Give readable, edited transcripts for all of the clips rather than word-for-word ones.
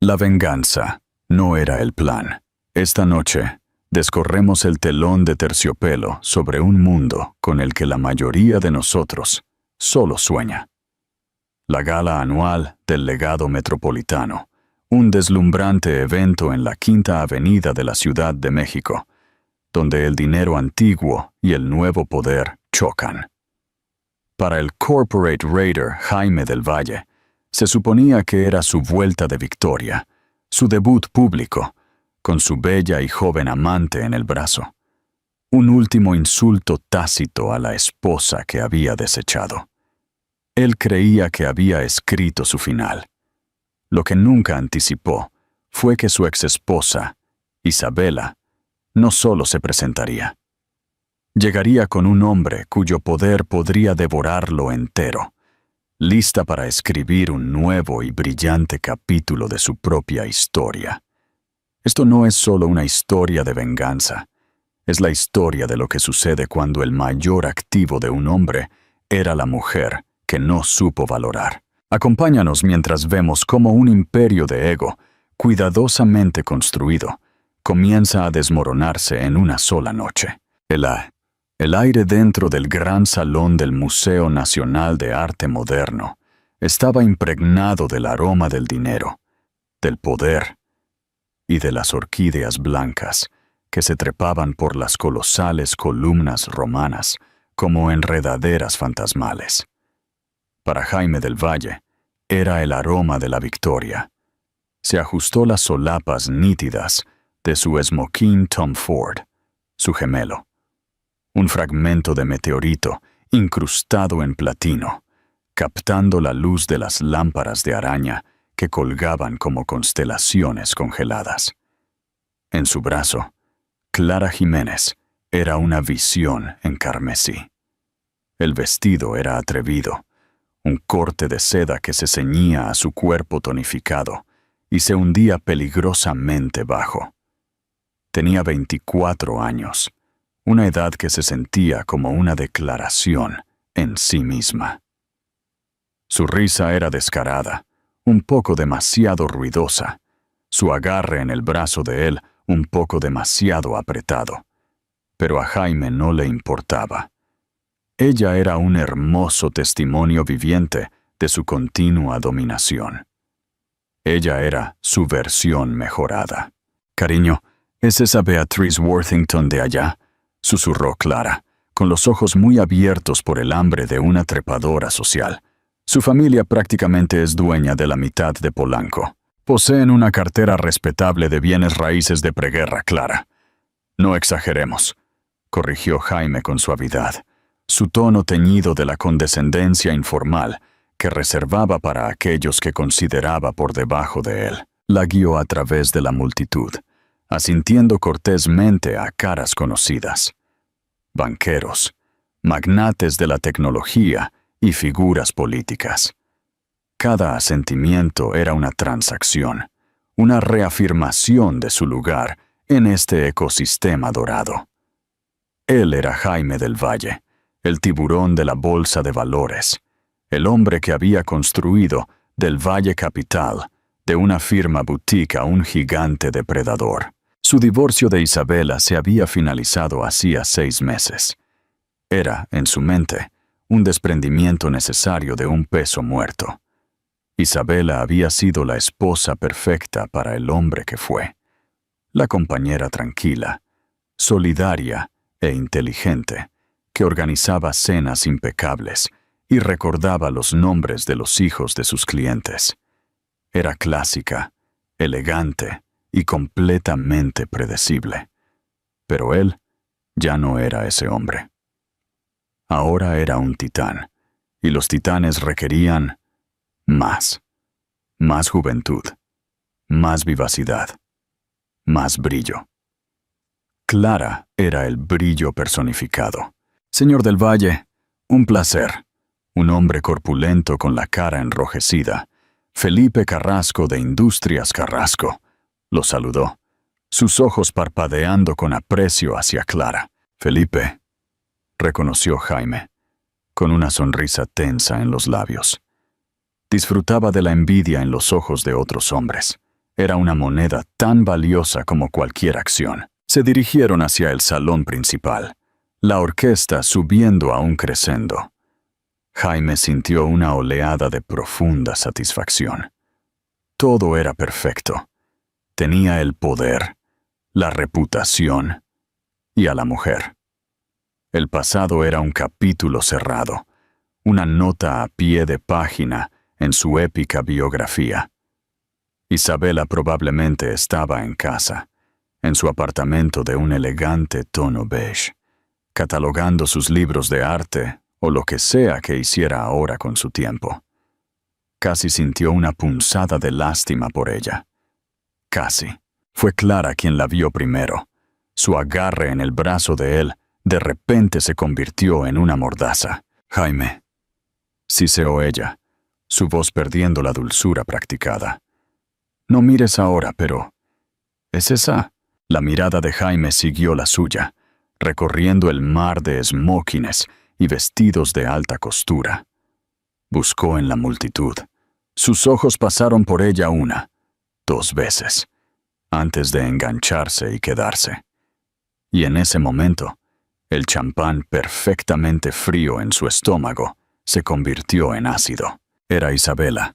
La venganza no era el plan. Esta noche, descorremos el telón de terciopelo sobre un mundo con el que la mayoría de nosotros solo sueña. La gala anual del Legado Metropolitano, un deslumbrante evento en la Quinta Avenida de la Ciudad de México, donde el dinero antiguo y el nuevo poder chocan. Para el corporate raider Jaime del Valle, se suponía que era su vuelta de victoria, su debut público, con su bella y joven amante en el brazo. Un último insulto tácito a la esposa que había desechado. Él creía que había escrito su final. Lo que nunca anticipó fue que su exesposa, Isabela, no solo se presentaría. Llegaría con un hombre cuyo poder podría devorarlo entero, lista para escribir un nuevo y brillante capítulo de su propia historia. Esto no es solo una historia de venganza, es la historia de lo que sucede cuando el mayor activo de un hombre era la mujer que no supo valorar. Acompáñanos mientras vemos cómo un imperio de ego, cuidadosamente construido, comienza a desmoronarse en una sola noche. El aire dentro del gran salón del Museo Nacional de Arte Moderno estaba impregnado del aroma del dinero, del poder y de las orquídeas blancas que se trepaban por las colosales columnas romanas como enredaderas fantasmales. Para Jaime del Valle, era el aroma de la victoria. Se ajustó las solapas nítidas de su smoking Tom Ford, su gemelo. Un fragmento de meteorito incrustado en platino, captando la luz de las lámparas de araña que colgaban como constelaciones congeladas. En su brazo, Clara Jiménez era una visión en carmesí. El vestido era atrevido, un corte de seda que se ceñía a su cuerpo tonificado y se hundía peligrosamente bajo. Tenía 24 años, una edad que se sentía como una declaración en sí misma. Su risa era descarada, un poco demasiado ruidosa, su agarre en el brazo de él un poco demasiado apretado, pero a Jaime no le importaba. Ella era un hermoso testimonio viviente de su continua dominación. Ella era su versión mejorada. «Cariño, ¿es esa Beatriz Worthington de allá?», susurró Clara, con los ojos muy abiertos por el hambre de una trepadora social. Su familia prácticamente es dueña de la mitad de Polanco. Poseen una cartera respetable de bienes raíces de preguerra, Clara. No exageremos, corrigió Jaime con suavidad, su tono teñido de la condescendencia informal que reservaba para aquellos que consideraba por debajo de él. La guió a través de la multitud, asintiendo cortésmente a caras conocidas. Banqueros, magnates de la tecnología y figuras políticas. Cada asentimiento era una transacción, una reafirmación de su lugar en este ecosistema dorado. Él era Jaime del Valle, el tiburón de la bolsa de valores, el hombre que había construido del Valle Capital, de una firma boutique a un gigante depredador. Su divorcio de Isabela se había finalizado hacía 6 meses. Era, en su mente, un desprendimiento necesario de un peso muerto. Isabela había sido la esposa perfecta para el hombre que fue, la compañera tranquila, solidaria e inteligente, que organizaba cenas impecables y recordaba los nombres de los hijos de sus clientes. Era clásica, elegante y completamente predecible. Pero él ya no era ese hombre. Ahora era un titán, y los titanes requerían más juventud, más vivacidad, más brillo. Clara era el brillo personificado. «Señor del Valle, un placer». Un hombre corpulento con la cara enrojecida, Felipe Carrasco de Industrias Carrasco, lo saludó, sus ojos parpadeando con aprecio hacia Clara. «Felipe», reconoció Jaime, con una sonrisa tensa en los labios. Disfrutaba de la envidia en los ojos de otros hombres, Era una moneda tan valiosa como cualquier acción. Se dirigieron hacia el salón principal, la orquesta subiendo a un crescendo. Jaime sintió una oleada de profunda satisfacción. Todo era perfecto. Tenía el poder, la reputación y a la mujer. El pasado era un capítulo cerrado, una nota a pie de página en su épica biografía. Isabela probablemente estaba en casa, en su apartamento de un elegante tono beige, catalogando sus libros de arte o lo que sea que hiciera ahora con su tiempo. Casi sintió una punzada de lástima por ella. Casi. Fue Clara quien la vio primero. Su agarre en el brazo de él de repente se convirtió en una mordaza. «Jaime», siseó ella, su voz perdiendo la dulzura practicada. «No mires ahora, pero... ¿es esa?» La mirada de Jaime siguió la suya, recorriendo el mar de esmóquines y vestidos de alta costura. Buscó en la multitud. Sus ojos pasaron por ella 1, 2 veces, antes de engancharse y quedarse. Y en ese momento, el champán perfectamente frío en su estómago se convirtió en ácido. Era Isabela,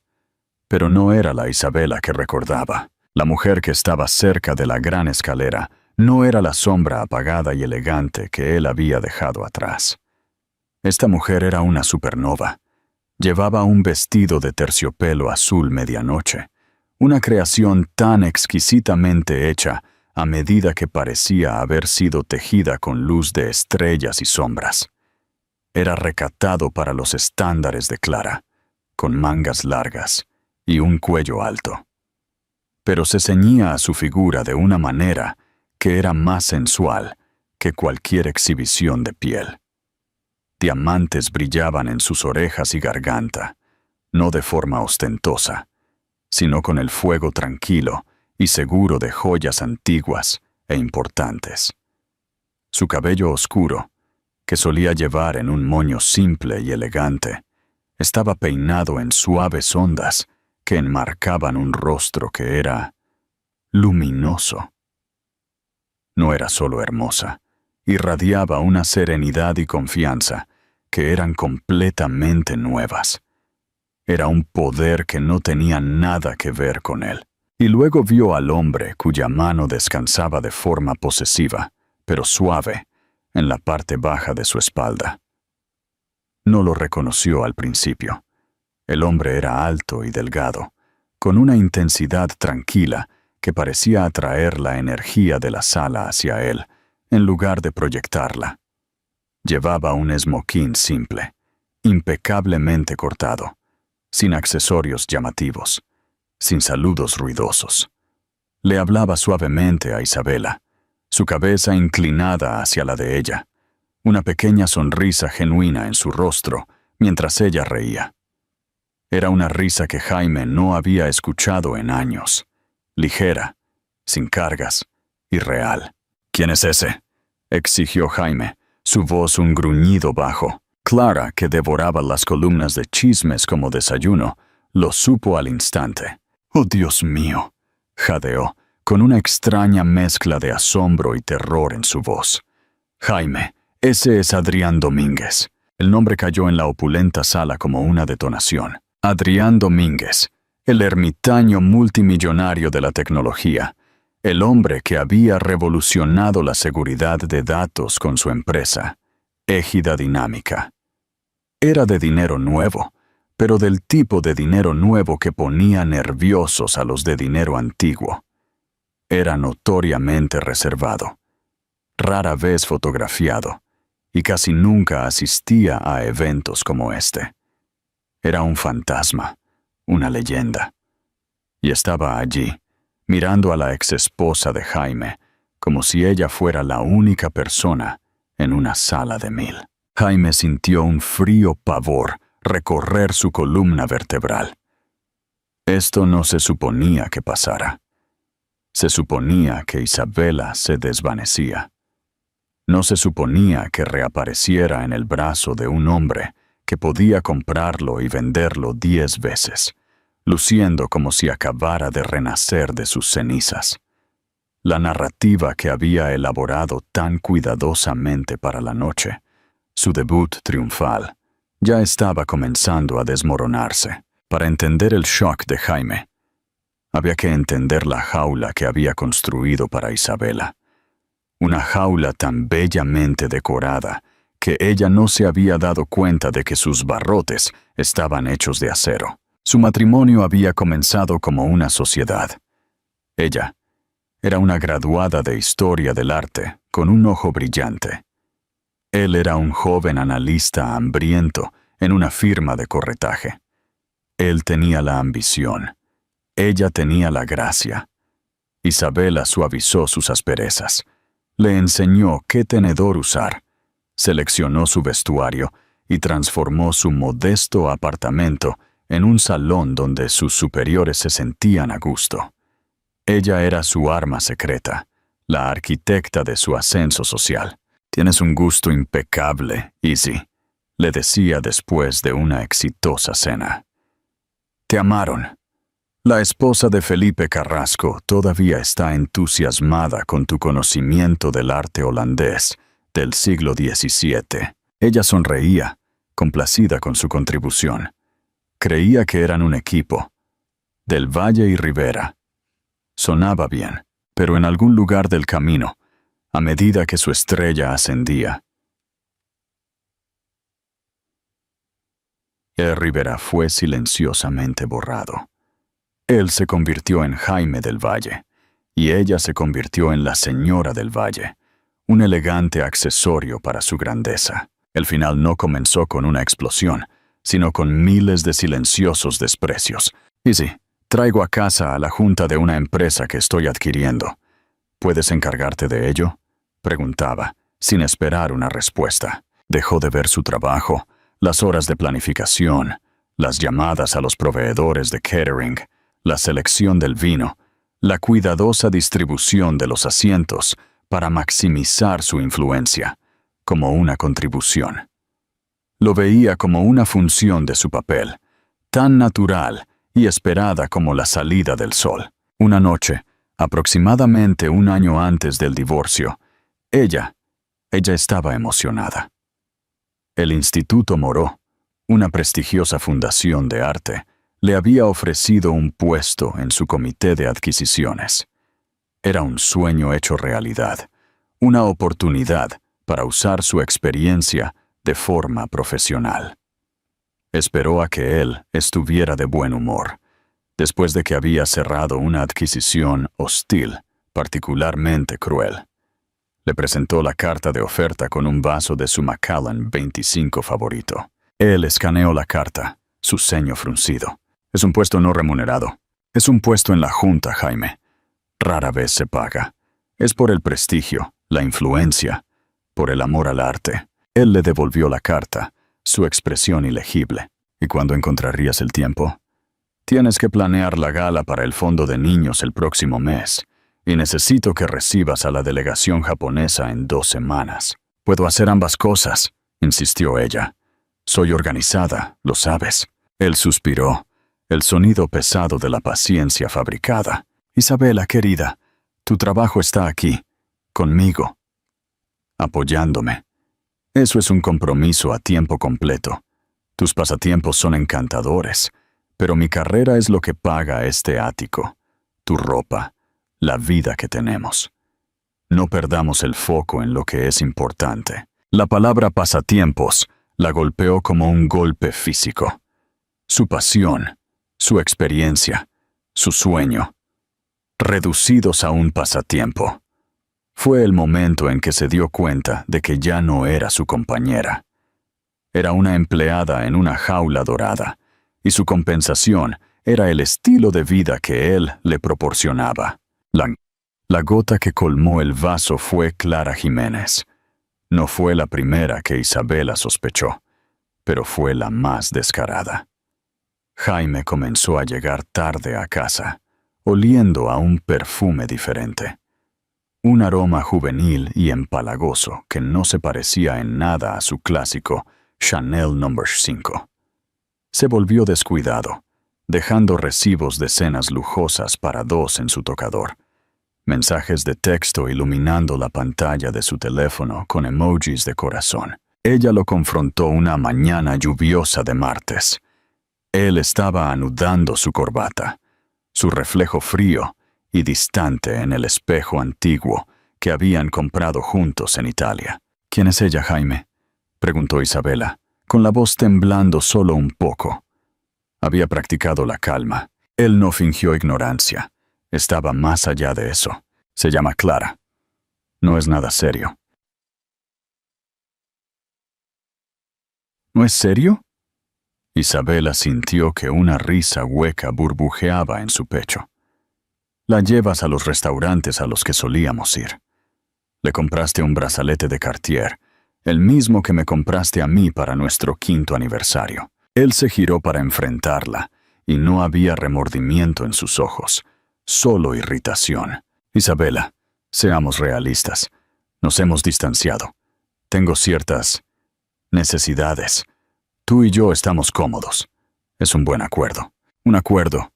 pero no era la Isabela que recordaba. La mujer que estaba cerca de la gran escalera no era la sombra apagada y elegante que él había dejado atrás. Esta mujer era una supernova. Llevaba un vestido de terciopelo azul medianoche, una creación tan exquisitamente hecha a medida que parecía haber sido tejida con luz de estrellas y sombras. Era recatado para los estándares de Clara, con mangas largas y un cuello alto. Pero se ceñía a su figura de una manera que era más sensual que cualquier exhibición de piel. Diamantes brillaban en sus orejas y garganta, no de forma ostentosa, sino con el fuego tranquilo y seguro de joyas antiguas e importantes. Su cabello oscuro, que solía llevar en un moño simple y elegante, estaba peinado en suaves ondas que enmarcaban un rostro que era luminoso. No era solo hermosa, irradiaba una serenidad y confianza que eran completamente nuevas. Era un poder que no tenía nada que ver con él. Y luego vio al hombre cuya mano descansaba de forma posesiva, pero suave, en la parte baja de su espalda. No lo reconoció al principio. El hombre era alto y delgado, con una intensidad tranquila que parecía atraer la energía de la sala hacia él, en lugar de proyectarla. Llevaba un esmoquín simple, impecablemente cortado, sin accesorios llamativos, sin saludos ruidosos. Le hablaba suavemente a Isabela, su cabeza inclinada hacia la de ella, una pequeña sonrisa genuina en su rostro mientras ella reía. Era una risa que Jaime no había escuchado en años, ligera, sin cargas y real. «¿Quién es ese?», exigió Jaime, su voz un gruñido bajo. Clara, que devoraba las columnas de chismes como desayuno, lo supo al instante. «¡Oh, Dios mío!», jadeó, con una extraña mezcla de asombro y terror en su voz. «Jaime, ese es Adrián Domínguez». El nombre cayó en la opulenta sala como una detonación. Adrián Domínguez, el ermitaño multimillonario de la tecnología, el hombre que había revolucionado la seguridad de datos con su empresa, Égida Dinámica. Era de dinero nuevo, pero del tipo de dinero nuevo que ponía nerviosos a los de dinero antiguo. Era notoriamente reservado, rara vez fotografiado, y casi nunca asistía a eventos como este. Era un fantasma, una leyenda. Y estaba allí, mirando a la exesposa de Jaime, como si ella fuera la única persona en una sala de 1000. Jaime sintió un frío pavor recorrer su columna vertebral. Esto no se suponía que pasara. Se suponía que Isabela se desvanecía. No se suponía que reapareciera en el brazo de un hombre que podía comprarlo y venderlo 10 veces, luciendo como si acabara de renacer de sus cenizas. La narrativa que había elaborado tan cuidadosamente para la noche, su debut triunfal, ya estaba comenzando a desmoronarse. Para entender el shock de Jaime, había que entender la jaula que había construido para Isabela. Una jaula tan bellamente decorada que ella no se había dado cuenta de que sus barrotes estaban hechos de acero. Su matrimonio había comenzado como una sociedad. Ella era una graduada de Historia del Arte con un ojo brillante. Él era un joven analista hambriento en una firma de corretaje. Él tenía la ambición. Ella tenía la gracia. Isabela suavizó sus asperezas. Le enseñó qué tenedor usar. Seleccionó su vestuario y transformó su modesto apartamento en un salón donde sus superiores se sentían a gusto. Ella era su arma secreta, la arquitecta de su ascenso social. «Tienes un gusto impecable, Izzy», le decía después de una exitosa cena. «Te amaron. La esposa de Felipe Carrasco todavía está entusiasmada con tu conocimiento del arte holandés del siglo XVII. Ella sonreía, complacida con su contribución. Creía que eran un equipo. Del Valle y Rivera. Sonaba bien, pero en algún lugar del camino, a medida que su estrella ascendía, el Rivera fue silenciosamente borrado. Él se convirtió en Jaime del Valle, y ella se convirtió en la Señora del Valle, un elegante accesorio para su grandeza. El final no comenzó con una explosión, sino con miles de silenciosos desprecios. «Izzy, traigo a casa a la junta de una empresa que estoy adquiriendo. ¿Puedes encargarte de ello?», preguntaba, sin esperar una respuesta. Dejó de ver su trabajo, las horas de planificación, las llamadas a los proveedores de catering, la selección del vino, la cuidadosa distribución de los asientos para maximizar su influencia, como una contribución. Lo veía como una función de su papel, tan natural y esperada como la salida del sol. Una noche, aproximadamente un año antes del divorcio, ella estaba emocionada. El Instituto Moreau, una prestigiosa fundación de arte, le había ofrecido un puesto en su comité de adquisiciones. Era un sueño hecho realidad, una oportunidad para usar su experiencia de forma profesional. Esperó a que él estuviera de buen humor, después de que había cerrado una adquisición hostil, particularmente cruel. Le presentó la carta de oferta con un vaso de su Macallan 25 favorito. Él escaneó la carta, su ceño fruncido. «Es un puesto no remunerado. Es un puesto en la junta, Jaime. Rara vez se paga. Es por el prestigio, la influencia, por el amor al arte». Él le devolvió la carta, su expresión ilegible. «¿Y cuándo encontrarías el tiempo?» «Tienes que planear la gala para el fondo de niños el próximo mes, y necesito que recibas a la delegación japonesa en 2 semanas». «Puedo hacer ambas cosas», insistió ella. «Soy organizada, lo sabes». Él suspiró, el sonido pesado de la paciencia fabricada. «Isabela, querida, tu trabajo está aquí, conmigo, apoyándome. Eso es un compromiso a tiempo completo. Tus pasatiempos son encantadores, pero mi carrera es lo que paga este ático, tu ropa, la vida que tenemos. No perdamos el foco en lo que es importante». La palabra pasatiempos la golpeó como un golpe físico. Su pasión, su experiencia, su sueño, reducidos a un pasatiempo. Fue el momento en que se dio cuenta de que ya no era su compañera. Era una empleada en una jaula dorada, y su compensación era el estilo de vida que él le proporcionaba. La gota que colmó el vaso fue Clara Jiménez. No fue la primera que Isabela sospechó, pero fue la más descarada. Jaime comenzó a llegar tarde a casa, oliendo a un perfume diferente. Un aroma juvenil y empalagoso que no se parecía en nada a su clásico Chanel No. 5. Se volvió descuidado, dejando recibos de cenas lujosas para dos en su tocador, mensajes de texto iluminando la pantalla de su teléfono con emojis de corazón. Ella lo confrontó una mañana lluviosa de martes. Él estaba anudando su corbata, su reflejo frío y distante en el espejo antiguo que habían comprado juntos en Italia. «¿Quién es ella, Jaime?», preguntó Isabela, con la voz temblando solo un poco. Había practicado la calma. Él no fingió ignorancia. Estaba más allá de eso. «Se llama Clara. No es nada serio». «¿No es serio?». Isabela sintió que una risa hueca burbujeaba en su pecho. «La llevas a los restaurantes a los que solíamos ir. Le compraste un brazalete de Cartier, el mismo que me compraste a mí para nuestro 5º aniversario». Él se giró para enfrentarla, y no había remordimiento en sus ojos, solo irritación. «Isabela, seamos realistas. Nos hemos distanciado. Tengo ciertas necesidades. Tú y yo estamos cómodos. Es un buen acuerdo». «Un acuerdo»,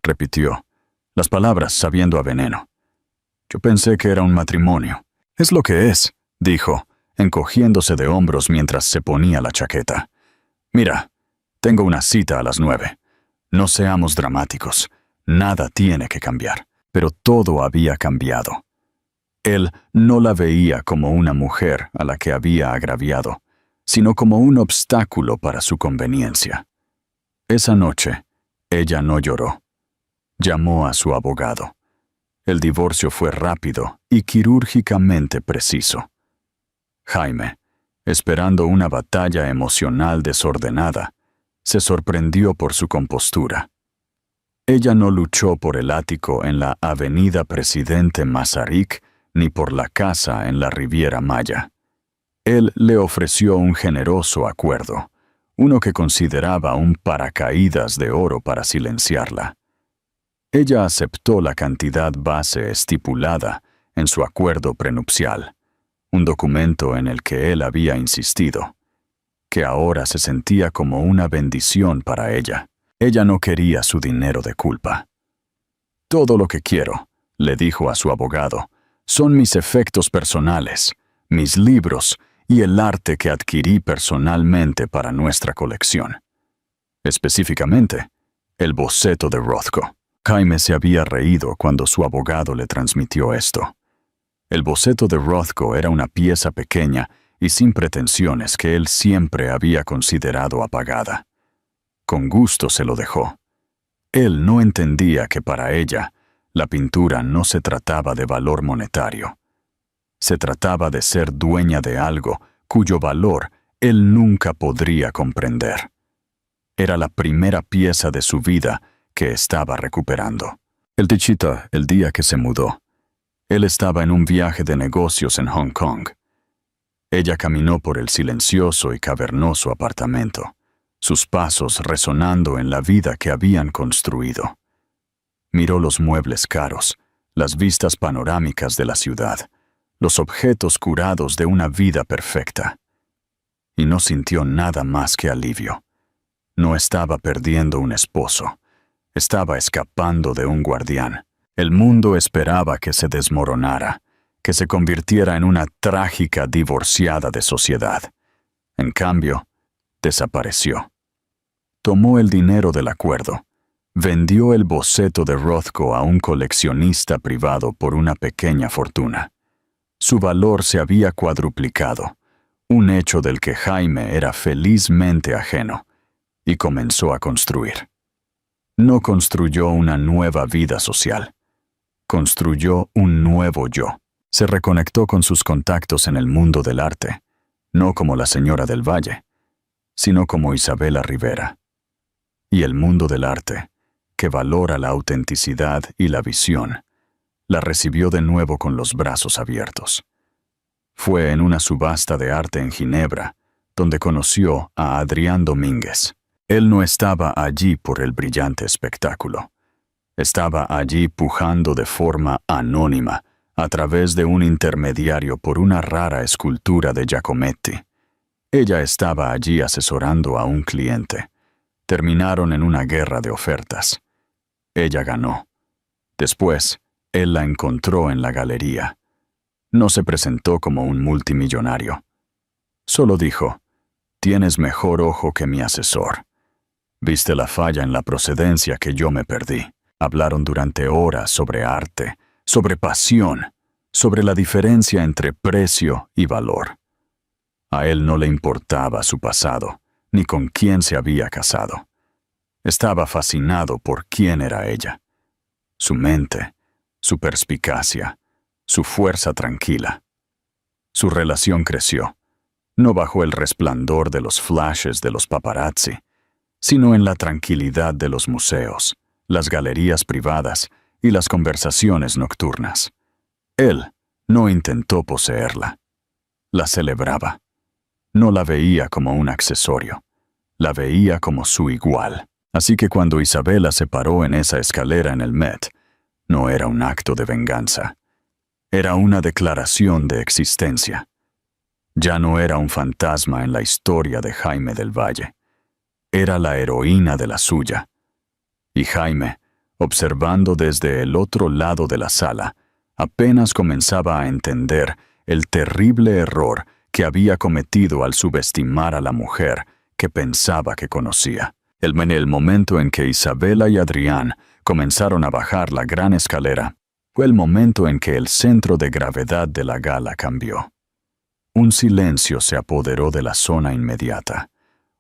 repitió, las palabras sabiendo a veneno. «Yo pensé que era un matrimonio». «Es lo que es», dijo, encogiéndose de hombros mientras se ponía la chaqueta. «Mira, tengo una cita a las 9. No seamos dramáticos. Nada tiene que cambiar». Pero todo había cambiado. Él no la veía como una mujer a la que había agraviado, sino como un obstáculo para su conveniencia. Esa noche, ella no lloró. Llamó a su abogado. El divorcio fue rápido y quirúrgicamente preciso. Jaime, esperando una batalla emocional desordenada, se sorprendió por su compostura. Ella no luchó por el ático en la avenida Presidente Masaryk ni por la casa en la Riviera Maya. Él le ofreció un generoso acuerdo, uno que consideraba un paracaídas de oro para silenciarla. Ella aceptó la cantidad base estipulada en su acuerdo prenupcial, un documento en el que él había insistido, que ahora se sentía como una bendición para ella. Ella no quería su dinero de culpa. «Todo lo que quiero», le dijo a su abogado, «son mis efectos personales, mis libros y el arte que adquirí personalmente para nuestra colección. Específicamente, el boceto de Rothko». Jaime se había reído cuando su abogado le transmitió esto. El boceto de Rothko era una pieza pequeña y sin pretensiones que él siempre había considerado apagada. Con gusto se lo dejó. Él no entendía que para ella, la pintura no se trataba de valor monetario. Se trataba de ser dueña de algo cuyo valor él nunca podría comprender. Era la primera pieza de su vida que estaba recuperando. El Tichita, el día que se mudó. Él estaba en un viaje de negocios en Hong Kong. Ella caminó por el silencioso y cavernoso apartamento, sus pasos resonando en la vida que habían construido. Miró los muebles caros, las vistas panorámicas de la ciudad, los objetos curados de una vida perfecta. Y no sintió nada más que alivio. No estaba perdiendo un esposo. Estaba escapando de un guardián. El mundo esperaba que se desmoronara, que se convirtiera en una trágica divorciada de sociedad. En cambio, desapareció. Tomó el dinero del acuerdo, vendió el boceto de Rothko a un coleccionista privado por una pequeña fortuna. Su valor se había cuadruplicado, un hecho del que Jaime era felizmente ajeno, y comenzó a construir. No construyó una nueva vida social. Construyó un nuevo yo. Se reconectó con sus contactos en el mundo del arte, no como la señora del Valle, sino como Isabela Rivera. Y el mundo del arte, que valora la autenticidad y la visión, la recibió de nuevo con los brazos abiertos. Fue en una subasta de arte en Ginebra, donde conoció a Adrián Domínguez. Él no estaba allí por el brillante espectáculo. Estaba allí pujando de forma anónima, a través de un intermediario por una rara escultura de Giacometti. Ella estaba allí asesorando a un cliente, Terminaron en una guerra de ofertas. Ella ganó. Después, él la encontró en la galería. No se presentó como un multimillonario. Solo dijo: «Tienes mejor ojo que mi asesor. Viste la falla en la procedencia que yo me perdí». Hablaron durante horas sobre arte, sobre pasión, sobre la diferencia entre precio y valor. A él no le importaba su pasado, ni con quién se había casado. Estaba fascinado por quién era ella. Su mente, su perspicacia, su fuerza tranquila. Su relación creció, no bajo el resplandor de los flashes de los paparazzi, sino en la tranquilidad de los museos, las galerías privadas y las conversaciones nocturnas. Él no intentó poseerla. La celebraba. No la veía como un accesorio. La veía como su igual. Así que cuando Isabela se paró en esa escalera en el Met, no era un acto de venganza. Era una declaración de existencia. Ya no era un fantasma en la historia de Jaime del Valle. Era la heroína de la suya. Y Jaime, observando desde el otro lado de la sala, apenas comenzaba a entender el terrible error que había cometido al subestimar a la mujer que pensaba que conocía. En el momento en que Isabela y Adrián comenzaron a bajar la gran escalera, fue el momento en que el centro de gravedad de la gala cambió. Un silencio se apoderó de la zona inmediata,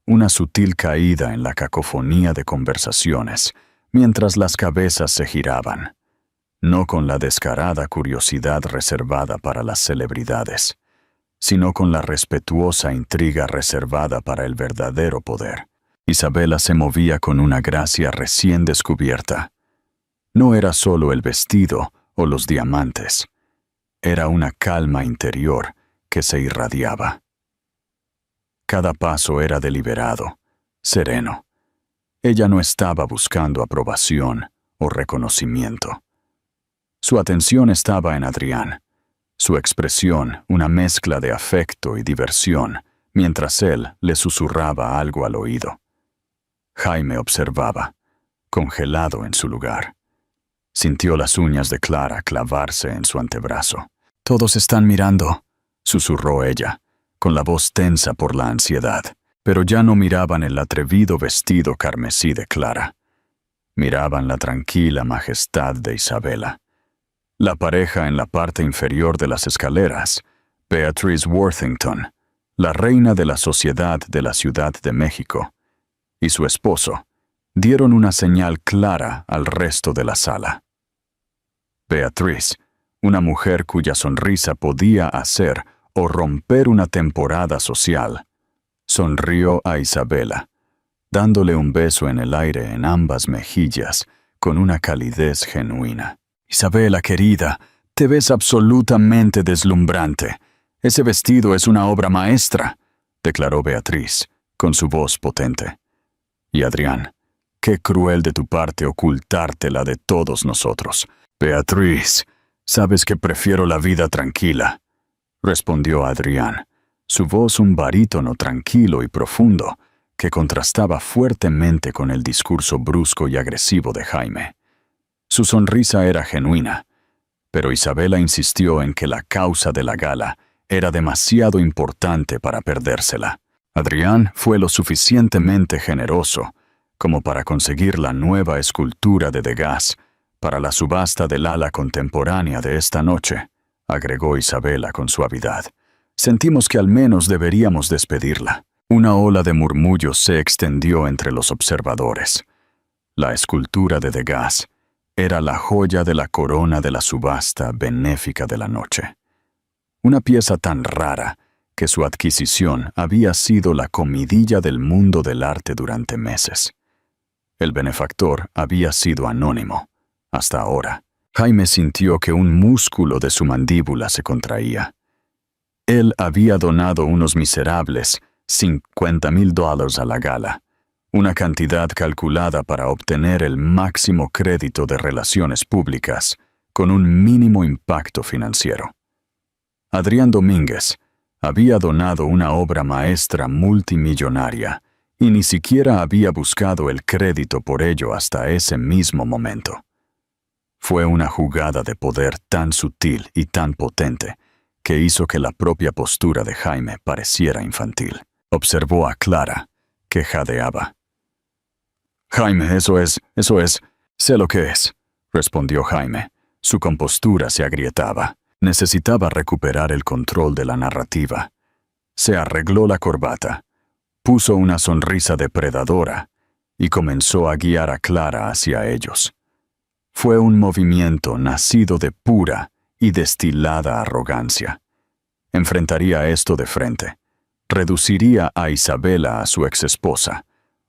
una sutil caída en la cacofonía de conversaciones, mientras las cabezas se giraban, no con la descarada curiosidad reservada para las celebridades, sino con la respetuosa intriga reservada para el verdadero poder. Isabela se movía con una gracia recién descubierta. No era solo el vestido o los diamantes, era una calma interior que se irradiaba. Cada paso era deliberado, sereno. Ella no estaba buscando aprobación o reconocimiento. Su atención estaba en Adrián, su expresión una mezcla de afecto y diversión, mientras él le susurraba algo al oído. Jaime observaba, congelado en su lugar. Sintió las uñas de Clara clavarse en su antebrazo. «Todos están mirando», susurró ella, con la voz tensa por la ansiedad. Pero ya no miraban el atrevido vestido carmesí de Clara. Miraban la tranquila majestad de Isabela. La pareja en la parte inferior de las escaleras, Beatrice Worthington, la reina de la sociedad de la Ciudad de México, y su esposo, dieron una señal clara al resto de la sala. Beatrice, una mujer cuya sonrisa podía hacer o romper una temporada social, sonrió a Isabela, dándole un beso en el aire en ambas mejillas con una calidez genuina. «Isabela, querida, te ves absolutamente deslumbrante. Ese vestido es una obra maestra», declaró Beatriz, con su voz potente. «Y Adrián, qué cruel de tu parte ocultártela de todos nosotros». «Beatriz, sabes que prefiero la vida tranquila», respondió Adrián, su voz un barítono tranquilo y profundo que contrastaba fuertemente con el discurso brusco y agresivo de Jaime. Su sonrisa era genuina, pero Isabela insistió en que la causa de la gala era demasiado importante para perdérsela. Adrián fue lo suficientemente generoso como para conseguir la nueva escultura de Degas para la subasta del ala contemporánea de esta noche, agregó Isabela con suavidad. Sentimos que al menos deberíamos despedirla. Una ola de murmullos se extendió entre los observadores. La escultura de Degas era la joya de la corona de la subasta benéfica de la noche. Una pieza tan rara que su adquisición había sido la comidilla del mundo del arte durante meses. El benefactor había sido anónimo, hasta ahora. Jaime sintió que un músculo de su mandíbula se contraía. Él había donado unos miserables $50,000 a la gala, una cantidad calculada para obtener el máximo crédito de relaciones públicas con un mínimo impacto financiero. Adrián Domínguez había donado una obra maestra multimillonaria y ni siquiera había buscado el crédito por ello hasta ese mismo momento. Fue una jugada de poder tan sutil y tan potente que hizo que la propia postura de Jaime pareciera infantil. Observó a Clara, que jadeaba. «Jaime, eso es, sé lo que es», respondió Jaime. Su compostura se agrietaba. Necesitaba recuperar el control de la narrativa. Se arregló la corbata, puso una sonrisa depredadora y comenzó a guiar a Clara hacia ellos. Fue un movimiento nacido de pura y destilada arrogancia. Enfrentaría esto de frente. Reduciría a Isabela a su exesposa,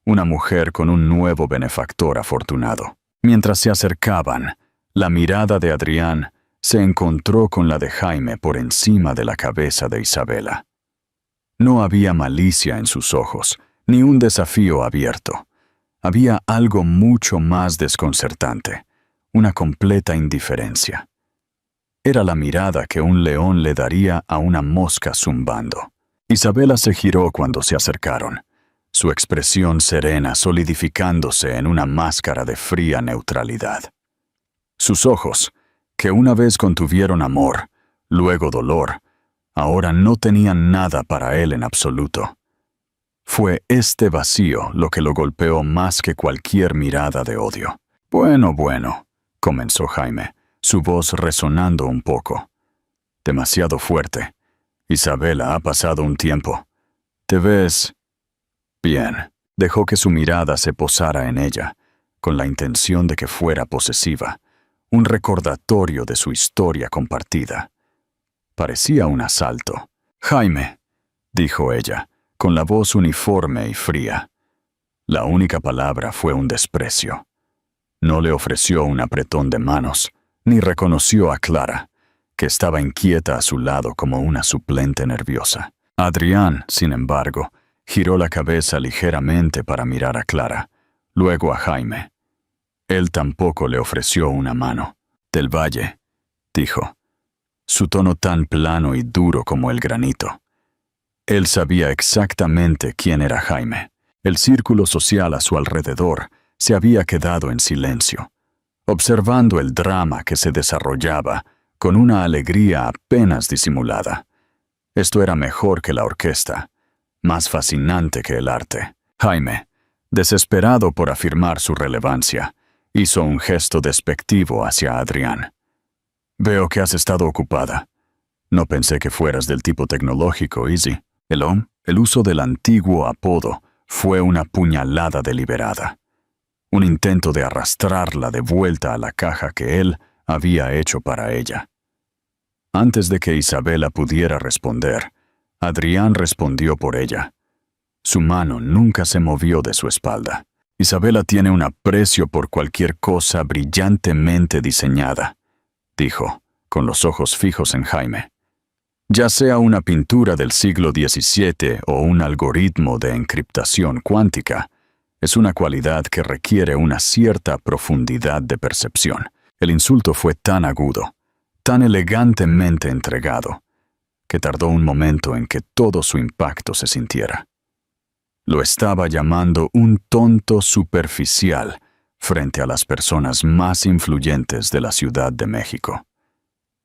una mujer con un nuevo benefactor afortunado. Mientras se acercaban, la mirada de Adrián se encontró con la de Jaime por encima de la cabeza de Isabela. No había malicia en sus ojos, ni un desafío abierto. Había algo mucho más desconcertante, una completa indiferencia. Era la mirada que un león le daría a una mosca zumbando. Isabela se giró cuando se acercaron, su expresión serena solidificándose en una máscara de fría neutralidad. Sus ojos, que una vez contuvieron amor, luego dolor, ahora no tenían nada para él en absoluto. Fue este vacío lo que lo golpeó más que cualquier mirada de odio. Bueno, comenzó Jaime, su voz resonando un poco. Demasiado fuerte. Isabela, ha pasado un tiempo. ¿Te ves? Bien. Dejó que su mirada se posara en ella, con la intención de que fuera posesiva, un recordatorio de su historia compartida. Parecía un asalto. Jaime, dijo ella, con la voz uniforme y fría. La única palabra fue un desprecio. No le ofreció un apretón de manos, ni reconoció a Clara, que estaba inquieta a su lado como una suplente nerviosa. Adrián, sin embargo, giró la cabeza ligeramente para mirar a Clara, luego a Jaime. Él tampoco le ofreció una mano. Del Valle, dijo, su tono tan plano y duro como el granito. Él sabía exactamente quién era Jaime. El círculo social a su alrededor se había quedado en silencio, observando el drama que se desarrollaba con una alegría apenas disimulada. Esto era mejor que la orquesta, más fascinante que el arte. Jaime, desesperado por afirmar su relevancia, hizo un gesto despectivo hacia Adrián. Veo que has estado ocupada. No pensé que fueras del tipo tecnológico, Izzy. El uso del antiguo apodo fue una puñalada deliberada. Un intento de arrastrarla de vuelta a la caja que él había hecho para ella. Antes de que Isabela pudiera responder, Adrián respondió por ella. Su mano nunca se movió de su espalda. Isabela tiene un aprecio por cualquier cosa brillantemente diseñada, dijo, con los ojos fijos en Jaime. Ya sea una pintura del siglo XVII o un algoritmo de encriptación cuántica, es una cualidad que requiere una cierta profundidad de percepción. El insulto fue tan agudo, tan elegantemente entregado, que tardó un momento en que todo su impacto se sintiera. Lo estaba llamando un tonto superficial frente a las personas más influyentes de la Ciudad de México.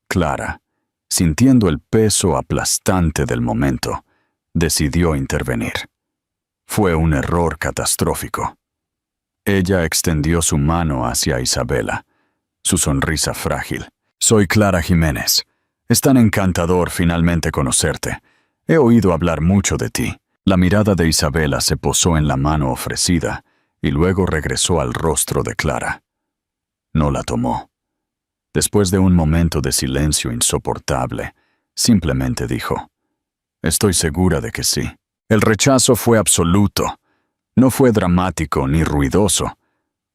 Clara, sintiendo el peso aplastante del momento, decidió intervenir. Fue un error catastrófico. Ella extendió su mano hacia Isabela, su sonrisa frágil. Soy Clara Jiménez. Es tan encantador finalmente conocerte. He oído hablar mucho de ti. La mirada de Isabela se posó en la mano ofrecida y luego regresó al rostro de Clara. No la tomó. Después de un momento de silencio insoportable, simplemente dijo, «Estoy segura de que sí». El rechazo fue absoluto. No fue dramático ni ruidoso.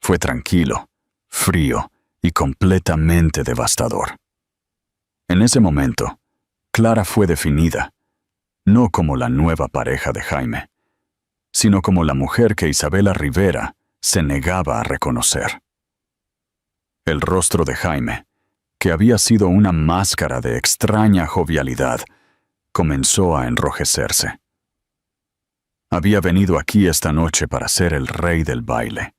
Fue tranquilo, frío y completamente devastador. En ese momento, Clara fue definida, no como la nueva pareja de Jaime, sino como la mujer que Isabela Rivera se negaba a reconocer. El rostro de Jaime, que había sido una máscara de extraña jovialidad, comenzó a enrojecerse. Había venido aquí esta noche para ser el rey del baile.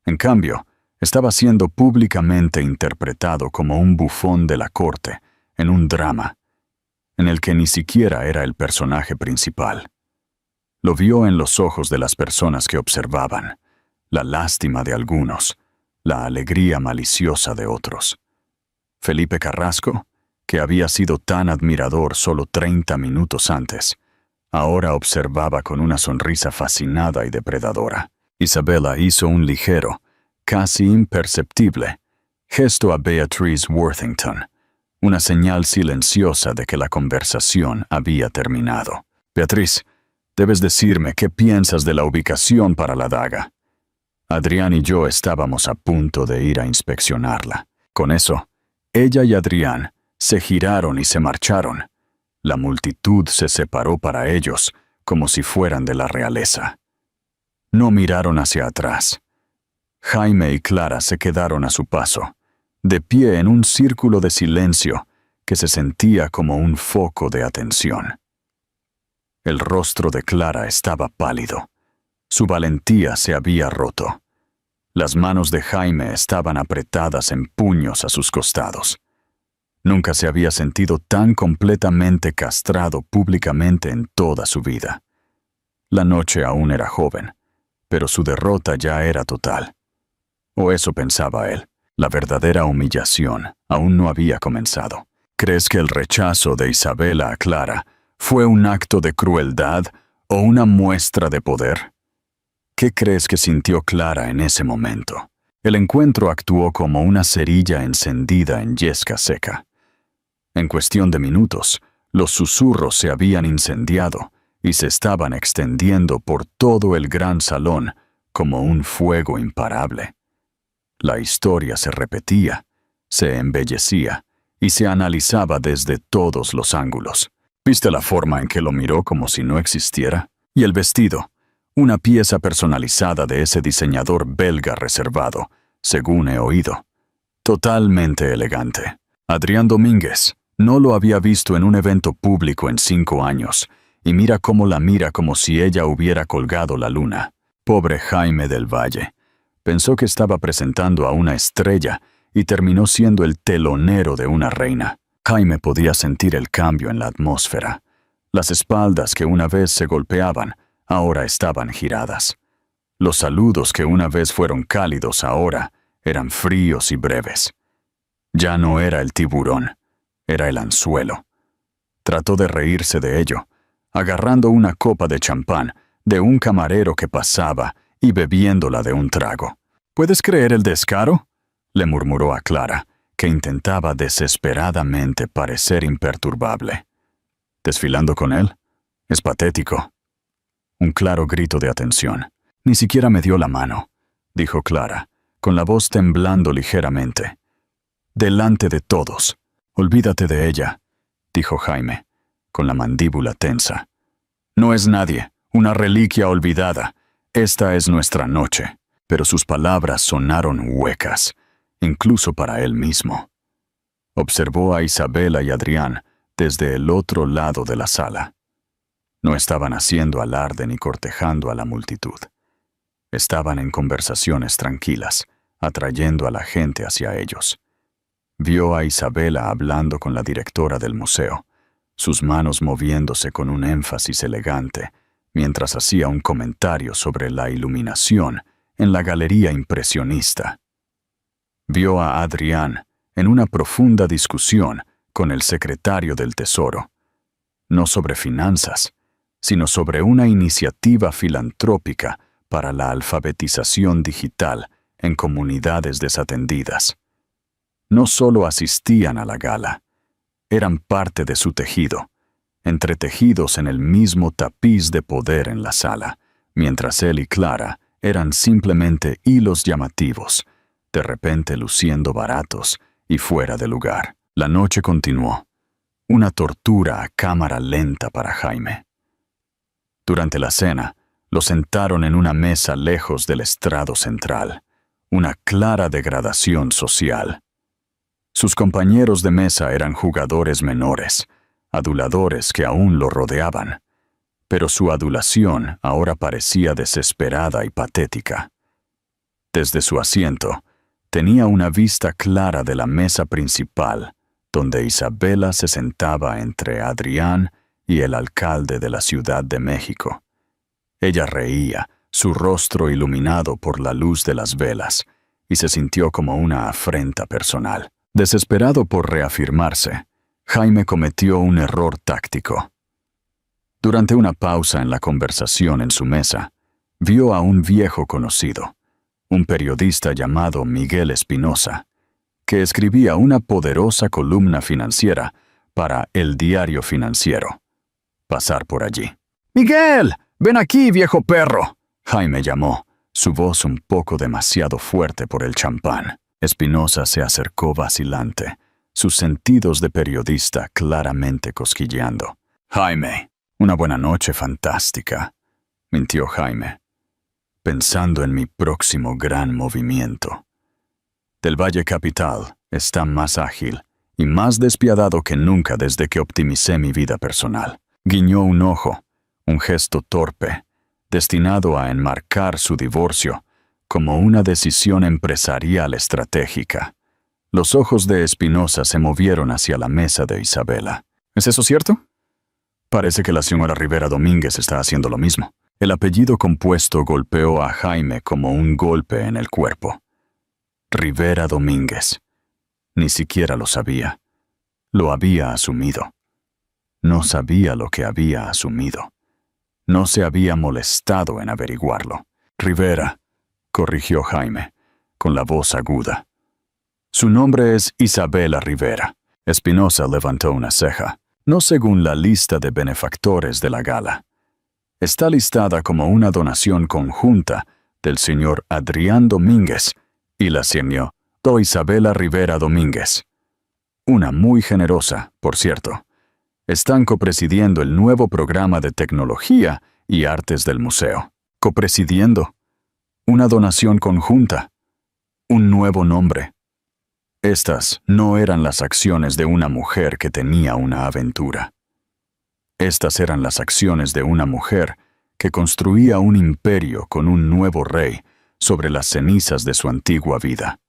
En cambio, estaba siendo públicamente interpretado como un bufón de la corte en un drama, en el que ni siquiera era el personaje principal. Lo vio en los ojos de las personas que observaban, la lástima de algunos, la alegría maliciosa de otros. Felipe Carrasco, que había sido tan admirador solo 30 minutos antes, ahora observaba con una sonrisa fascinada y depredadora. Isabela hizo un ligero, casi imperceptible, gesto a Beatrice Worthington, una señal silenciosa de que la conversación había terminado. Beatriz, debes decirme qué piensas de la ubicación para la daga. Adrián y yo estábamos a punto de ir a inspeccionarla. Con eso, ella y Adrián se giraron y se marcharon. La multitud se separó para ellos, como si fueran de la realeza. No miraron hacia atrás. Jaime y Clara se quedaron a su paso, de pie en un círculo de silencio que se sentía como un foco de atención. El rostro de Clara estaba pálido. Su valentía se había roto. Las manos de Jaime estaban apretadas en puños a sus costados. Nunca se había sentido tan completamente castrado públicamente en toda su vida. La noche aún era joven, pero su derrota ya era total. O eso pensaba él. La verdadera humillación aún no había comenzado. ¿Crees que el rechazo de Isabela a Clara fue un acto de crueldad o una muestra de poder? ¿Qué crees que sintió Clara en ese momento? El encuentro actuó como una cerilla encendida en yesca seca. En cuestión de minutos, los susurros se habían incendiado y se estaban extendiendo por todo el gran salón como un fuego imparable. La historia se repetía, se embellecía y se analizaba desde todos los ángulos. ¿Viste la forma en que lo miró como si no existiera? Y el vestido, una pieza personalizada de ese diseñador belga reservado, según he oído. Totalmente elegante. Adrián Domínguez no lo había visto en un evento público en 5 años, y mira cómo la mira como si ella hubiera colgado la luna. Pobre Jaime del Valle. Pensó que estaba presentando a una estrella y terminó siendo el telonero de una reina. Jaime podía sentir el cambio en la atmósfera. Las espaldas que una vez se golpeaban, ahora estaban giradas. Los saludos que una vez fueron cálidos ahora eran fríos y breves. Ya no era el tiburón, era el anzuelo. Trató de reírse de ello, agarrando una copa de champán de un camarero que pasaba y bebiéndola de un trago. ¿Puedes creer el descaro?, le murmuró a Clara, que intentaba desesperadamente parecer imperturbable. ¿Desfilando con él? Es patético. Un claro grito de atención. Ni siquiera me dio la mano, dijo Clara, con la voz temblando ligeramente. Delante de todos. Olvídate de ella, dijo Jaime, con la mandíbula tensa. No es nadie, una reliquia olvidada. Esta es nuestra noche. Pero sus palabras sonaron huecas, incluso para él mismo. Observó a Isabela y Adrián desde el otro lado de la sala. No estaban haciendo alarde ni cortejando a la multitud. Estaban en conversaciones tranquilas, atrayendo a la gente hacia ellos. Vio a Isabela hablando con la directora del museo, sus manos moviéndose con un énfasis elegante, mientras hacía un comentario sobre la iluminación en la galería impresionista. Vio a Adrián en una profunda discusión con el secretario del Tesoro, no sobre finanzas, sino sobre una iniciativa filantrópica para la alfabetización digital en comunidades desatendidas. No solo asistían a la gala, eran parte de su tejido, entretejidos en el mismo tapiz de poder en la sala, mientras él y Clara eran simplemente hilos llamativos, de repente luciendo baratos y fuera de lugar. La noche continuó, una tortura a cámara lenta para Jaime. Durante la cena, lo sentaron en una mesa lejos del estrado central, una clara degradación social. Sus compañeros de mesa eran jugadores menores, aduladores que aún lo rodeaban, pero su adulación ahora parecía desesperada y patética. Desde su asiento, tenía una vista clara de la mesa principal, donde Isabela se sentaba entre Adrián y el alcalde de la Ciudad de México. Ella reía, su rostro iluminado por la luz de las velas, y se sintió como una afrenta personal. Desesperado por reafirmarse, Jaime cometió un error táctico. Durante una pausa en la conversación en su mesa, vio a un viejo conocido, un periodista llamado Miguel Espinosa, que escribía una poderosa columna financiera para El Diario Financiero, pasar por allí. «¡Miguel! ¡Ven aquí, viejo perro!», Jaime llamó, su voz un poco demasiado fuerte por el champán. Espinosa se acercó vacilante, sus sentidos de periodista claramente cosquilleando. «Jaime, una buena noche fantástica», mintió Jaime, pensando en mi próximo gran movimiento. Del Valle Capital está más ágil y más despiadado que nunca desde que optimicé mi vida personal. Guiñó un ojo, un gesto torpe, destinado a enmarcar su divorcio como una decisión empresarial estratégica. Los ojos de Espinosa se movieron hacia la mesa de Isabela. ¿Es eso cierto? Parece que la señora Rivera Domínguez está haciendo lo mismo. El apellido compuesto golpeó a Jaime como un golpe en el cuerpo. Rivera Domínguez. Ni siquiera lo sabía. Lo había asumido. No sabía lo que había asumido. No se había molestado en averiguarlo. «Rivera», corrigió Jaime, con la voz aguda. «Su nombre es Isabela Rivera». Espinosa levantó una ceja. «No según la lista de benefactores de la gala. Está listada como una donación conjunta del señor Adrián Domínguez y la señora Isabela Rivera Domínguez. Una muy generosa, por cierto. Están copresidiendo el nuevo programa de tecnología y artes del museo». «¿Copresidiendo? Una donación conjunta. Un nuevo nombre». Estas no eran las acciones de una mujer que tenía una aventura. Estas eran las acciones de una mujer que construía un imperio con un nuevo rey sobre las cenizas de su antigua vida.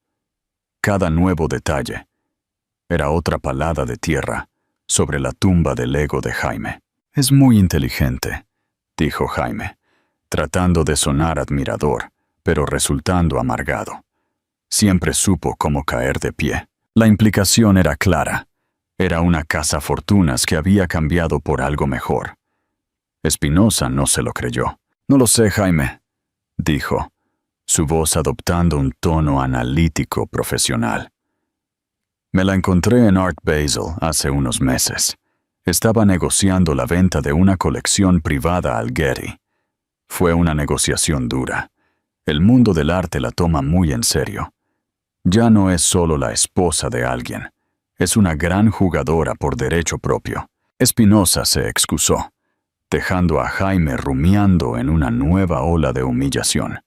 Cada nuevo detalle era otra palada de tierra sobre la tumba del ego de Jaime. «Es muy inteligente», dijo Jaime, tratando de sonar admirador, pero resultando amargado. Siempre supo cómo caer de pie. La implicación era clara. Era una cazafortunas que había cambiado por algo mejor. Espinosa no se lo creyó. «No lo sé, Jaime», dijo, su voz adoptando un tono analítico profesional. «Me la encontré en Art Basel hace unos meses. Estaba negociando la venta de una colección privada al Getty. Fue una negociación dura. El mundo del arte la toma muy en serio. Ya no es solo la esposa de alguien. Es una gran jugadora por derecho propio». Espinosa se excusó, dejando a Jaime rumiando en una nueva ola de humillación.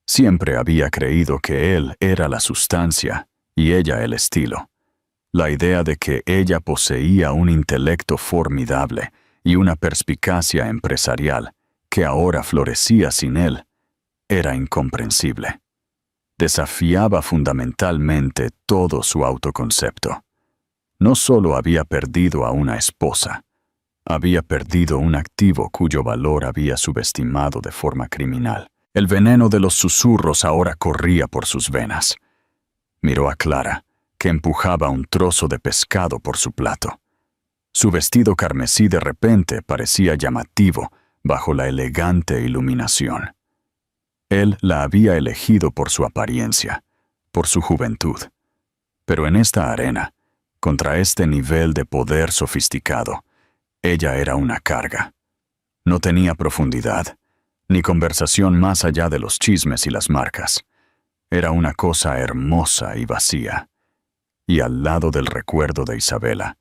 Siempre había creído que él era la sustancia y ella el estilo. La idea de que ella poseía un intelecto formidable y una perspicacia empresarial que ahora florecía sin él era incomprensible. Desafiaba fundamentalmente todo su autoconcepto. No solo había perdido a una esposa, había perdido un activo cuyo valor había subestimado de forma criminal. El veneno de los susurros ahora corría por sus venas. Miró a Clara, que empujaba un trozo de pescado por su plato. Su vestido carmesí de repente parecía llamativo bajo la elegante iluminación. Él la había elegido por su apariencia, por su juventud. Pero en esta arena, contra este nivel de poder sofisticado, ella era una carga. No tenía profundidad, ni conversación más allá de los chismes y las marcas. Era una cosa hermosa y vacía. Y al lado del recuerdo de Isabela,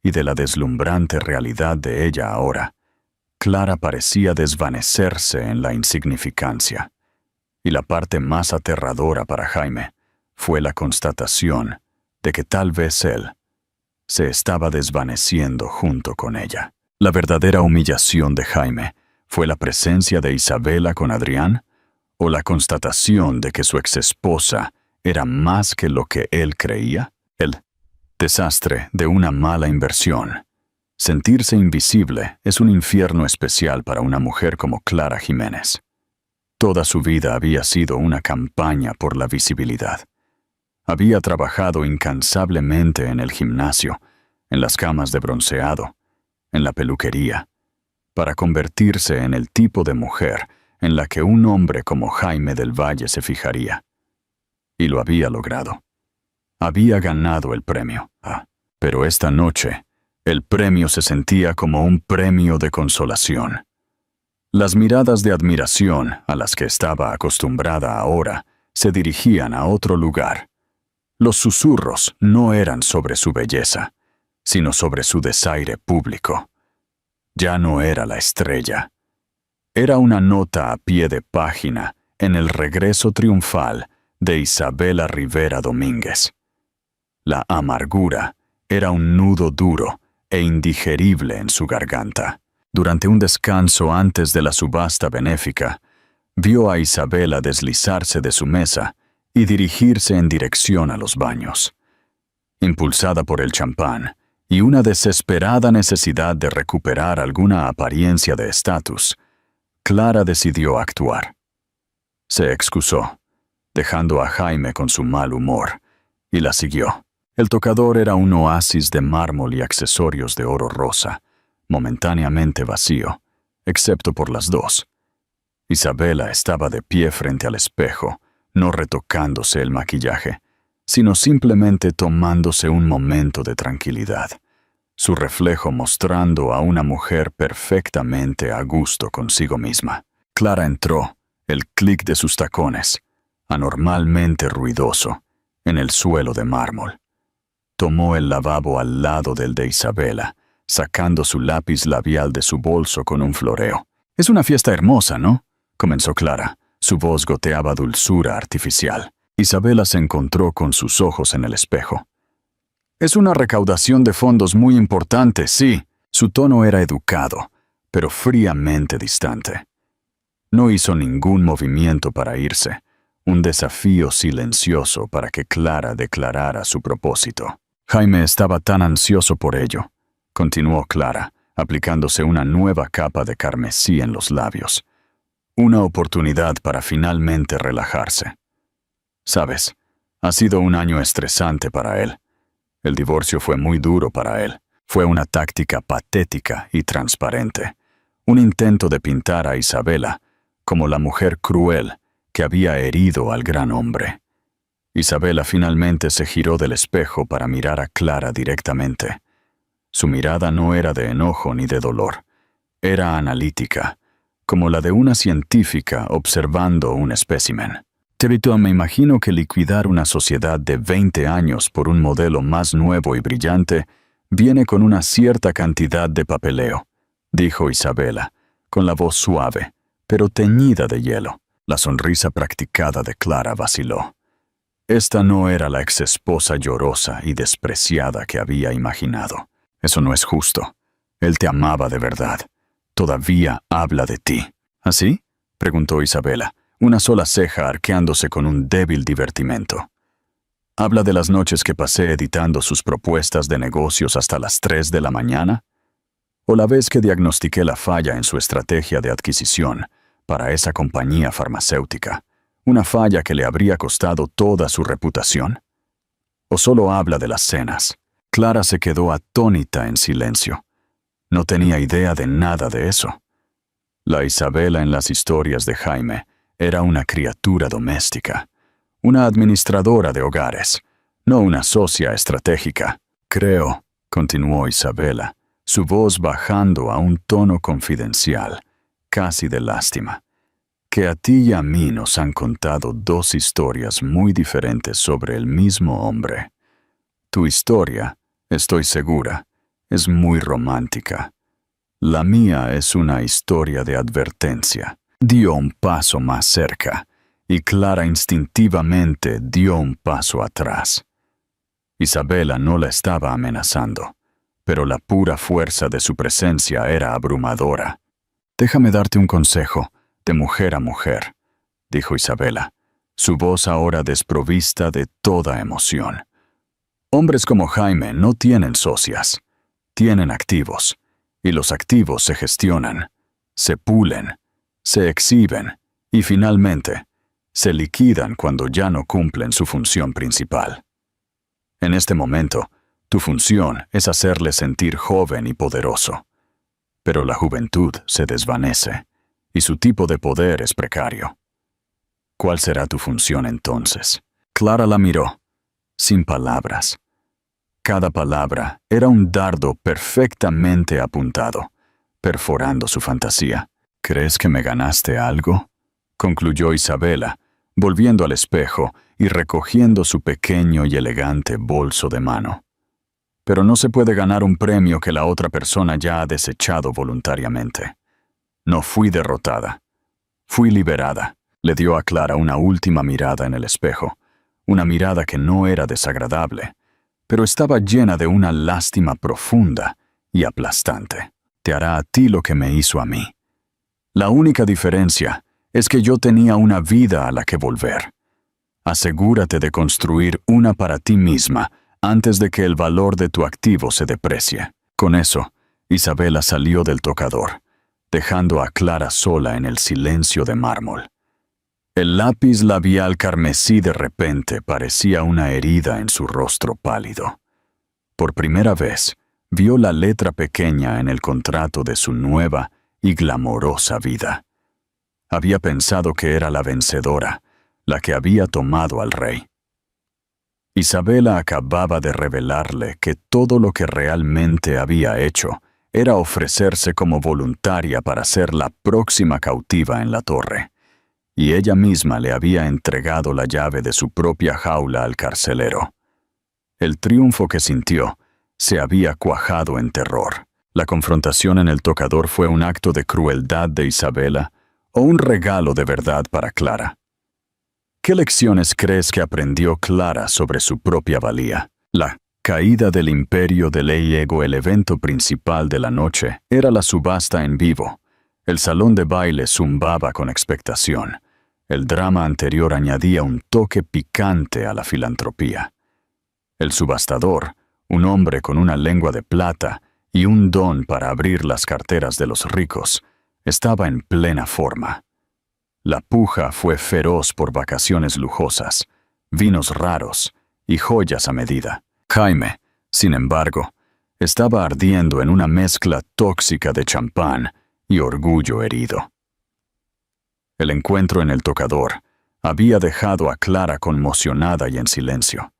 y de la deslumbrante realidad de ella ahora, Clara parecía desvanecerse en la insignificancia. Y la parte más aterradora para Jaime fue la constatación de que tal vez él se estaba desvaneciendo junto con ella. La verdadera humillación de Jaime fue la presencia de Isabela con Adrián o la constatación de que su exesposa era más que lo que él creía. El desastre de una mala inversión. Sentirse invisible es un infierno especial para una mujer como Clara Jiménez. Toda su vida había sido una campaña por la visibilidad. Había trabajado incansablemente en el gimnasio, en las camas de bronceado, en la peluquería, para convertirse en el tipo de mujer en la que un hombre como Jaime del Valle se fijaría. Y lo había logrado. Había ganado el premio. Pero esta noche, el premio se sentía como un premio de consolación. Las miradas de admiración a las que estaba acostumbrada ahora se dirigían a otro lugar. Los susurros no eran sobre su belleza, sino sobre su desaire público. Ya no era la estrella. Era una nota a pie de página en el regreso triunfal de Isabela Rivera Domínguez. La amargura era un nudo duro e indigerible en su garganta. Durante un descanso antes de la subasta benéfica, vio a Isabela deslizarse de su mesa y dirigirse en dirección a los baños. Impulsada por el champán y una desesperada necesidad de recuperar alguna apariencia de estatus, Clara decidió actuar. Se excusó, dejando a Jaime con su mal humor, y la siguió. El tocador era un oasis de mármol y accesorios de oro rosa, momentáneamente vacío, excepto por las dos. Isabela estaba de pie frente al espejo, no retocándose el maquillaje, sino simplemente tomándose un momento de tranquilidad, su reflejo mostrando a una mujer perfectamente a gusto consigo misma. Clara entró, el clic de sus tacones, anormalmente ruidoso, en el suelo de mármol. Tomó el lavabo al lado del de Isabela, sacando su lápiz labial de su bolso con un floreo. «Es una fiesta hermosa, ¿no?», comenzó Clara. Su voz goteaba dulzura artificial. Isabela se encontró con sus ojos en el espejo. «Es una recaudación de fondos muy importante, sí». Su tono era educado, pero fríamente distante. No hizo ningún movimiento para irse, un desafío silencioso para que Clara declarara su propósito. Jaime estaba tan ansioso por ello, continuó Clara, aplicándose una nueva capa de carmesí en los labios. Una oportunidad para finalmente relajarse. Sabes, ha sido un año estresante para él. El divorcio fue muy duro para él. Fue una táctica patética y transparente. Un intento de pintar a Isabela como la mujer cruel que había herido al gran hombre. Isabela finalmente se giró del espejo para mirar a Clara directamente. Su mirada no era de enojo ni de dolor. Era analítica, como la de una científica observando un espécimen. «Terito, me imagino que liquidar una sociedad de 20 años por un modelo más nuevo y brillante viene con una cierta cantidad de papeleo», dijo Isabela, con la voz suave, pero teñida de hielo. La sonrisa practicada de Clara vaciló. Esta no era la exesposa llorosa y despreciada que había imaginado. «Eso no es justo. Él te amaba de verdad. Todavía habla de ti». ¿Así?, preguntó Isabela, una sola ceja arqueándose con un débil divertimento. «¿Habla de las noches que pasé editando sus propuestas de negocios hasta las 3 de la mañana? ¿O la vez que diagnostiqué la falla en su estrategia de adquisición para esa compañía farmacéutica, una falla que le habría costado toda su reputación? ¿O solo habla de las cenas?» Clara se quedó atónita en silencio. No tenía idea de nada de eso. La Isabela en las historias de Jaime era una criatura doméstica, una administradora de hogares, no una socia estratégica. «Creo», continuó Isabela, su voz bajando a un tono confidencial, casi de lástima, «que a ti y a mí nos han contado dos historias muy diferentes sobre el mismo hombre. Tu historia, estoy segura, es muy romántica. La mía es una historia de advertencia». Dio un paso más cerca, y Clara instintivamente dio un paso atrás. Isabela no la estaba amenazando, pero la pura fuerza de su presencia era abrumadora. «Déjame darte un consejo, de mujer a mujer», dijo Isabela, su voz ahora desprovista de toda emoción. «Hombres como Jaime no tienen socias, tienen activos, y los activos se gestionan, se pulen, se exhiben y finalmente se liquidan cuando ya no cumplen su función principal. En este momento, tu función es hacerle sentir joven y poderoso, pero la juventud se desvanece y su tipo de poder es precario. ¿Cuál será tu función entonces?» Clara la miró, sin palabras. Cada palabra era un dardo perfectamente apuntado, perforando su fantasía. «¿Crees que me ganaste algo?», concluyó Isabela, volviendo al espejo y recogiendo su pequeño y elegante bolso de mano. «Pero no se puede ganar un premio que la otra persona ya ha desechado voluntariamente. No fui derrotada. Fui liberada». Le dio a Clara una última mirada en el espejo, una mirada que no era desagradable, pero estaba llena de una lástima profunda y aplastante. «Te hará a ti lo que me hizo a mí. La única diferencia es que yo tenía una vida a la que volver. Asegúrate de construir una para ti misma antes de que el valor de tu activo se deprecie». Con eso, Isabela salió del tocador, dejando a Clara sola en el silencio de mármol. El lápiz labial carmesí de repente parecía una herida en su rostro pálido. Por primera vez, vio la letra pequeña en el contrato de su nueva y glamorosa vida. Había pensado que era la vencedora, la que había tomado al rey. Isabela acababa de revelarle que todo lo que realmente había hecho era ofrecerse como voluntaria para ser la próxima cautiva en la torre, y ella misma le había entregado la llave de su propia jaula al carcelero. El triunfo que sintió se había cuajado en terror. La confrontación en el tocador fue un acto de crueldad de Isabela o un regalo de verdad para Clara. ¿Qué lecciones crees que aprendió Clara sobre su propia valía? La caída del imperio de Leiego, el evento principal de la noche, era la subasta en vivo. El salón de baile zumbaba con expectación. El drama anterior añadía un toque picante a la filantropía. El subastador, un hombre con una lengua de plata y un don para abrir las carteras de los ricos, estaba en plena forma. La puja fue feroz por vacaciones lujosas, vinos raros y joyas a medida. Jaime, sin embargo, estaba ardiendo en una mezcla tóxica de champán y orgullo herido. El encuentro en el tocador había dejado a Clara conmocionada y en silencio.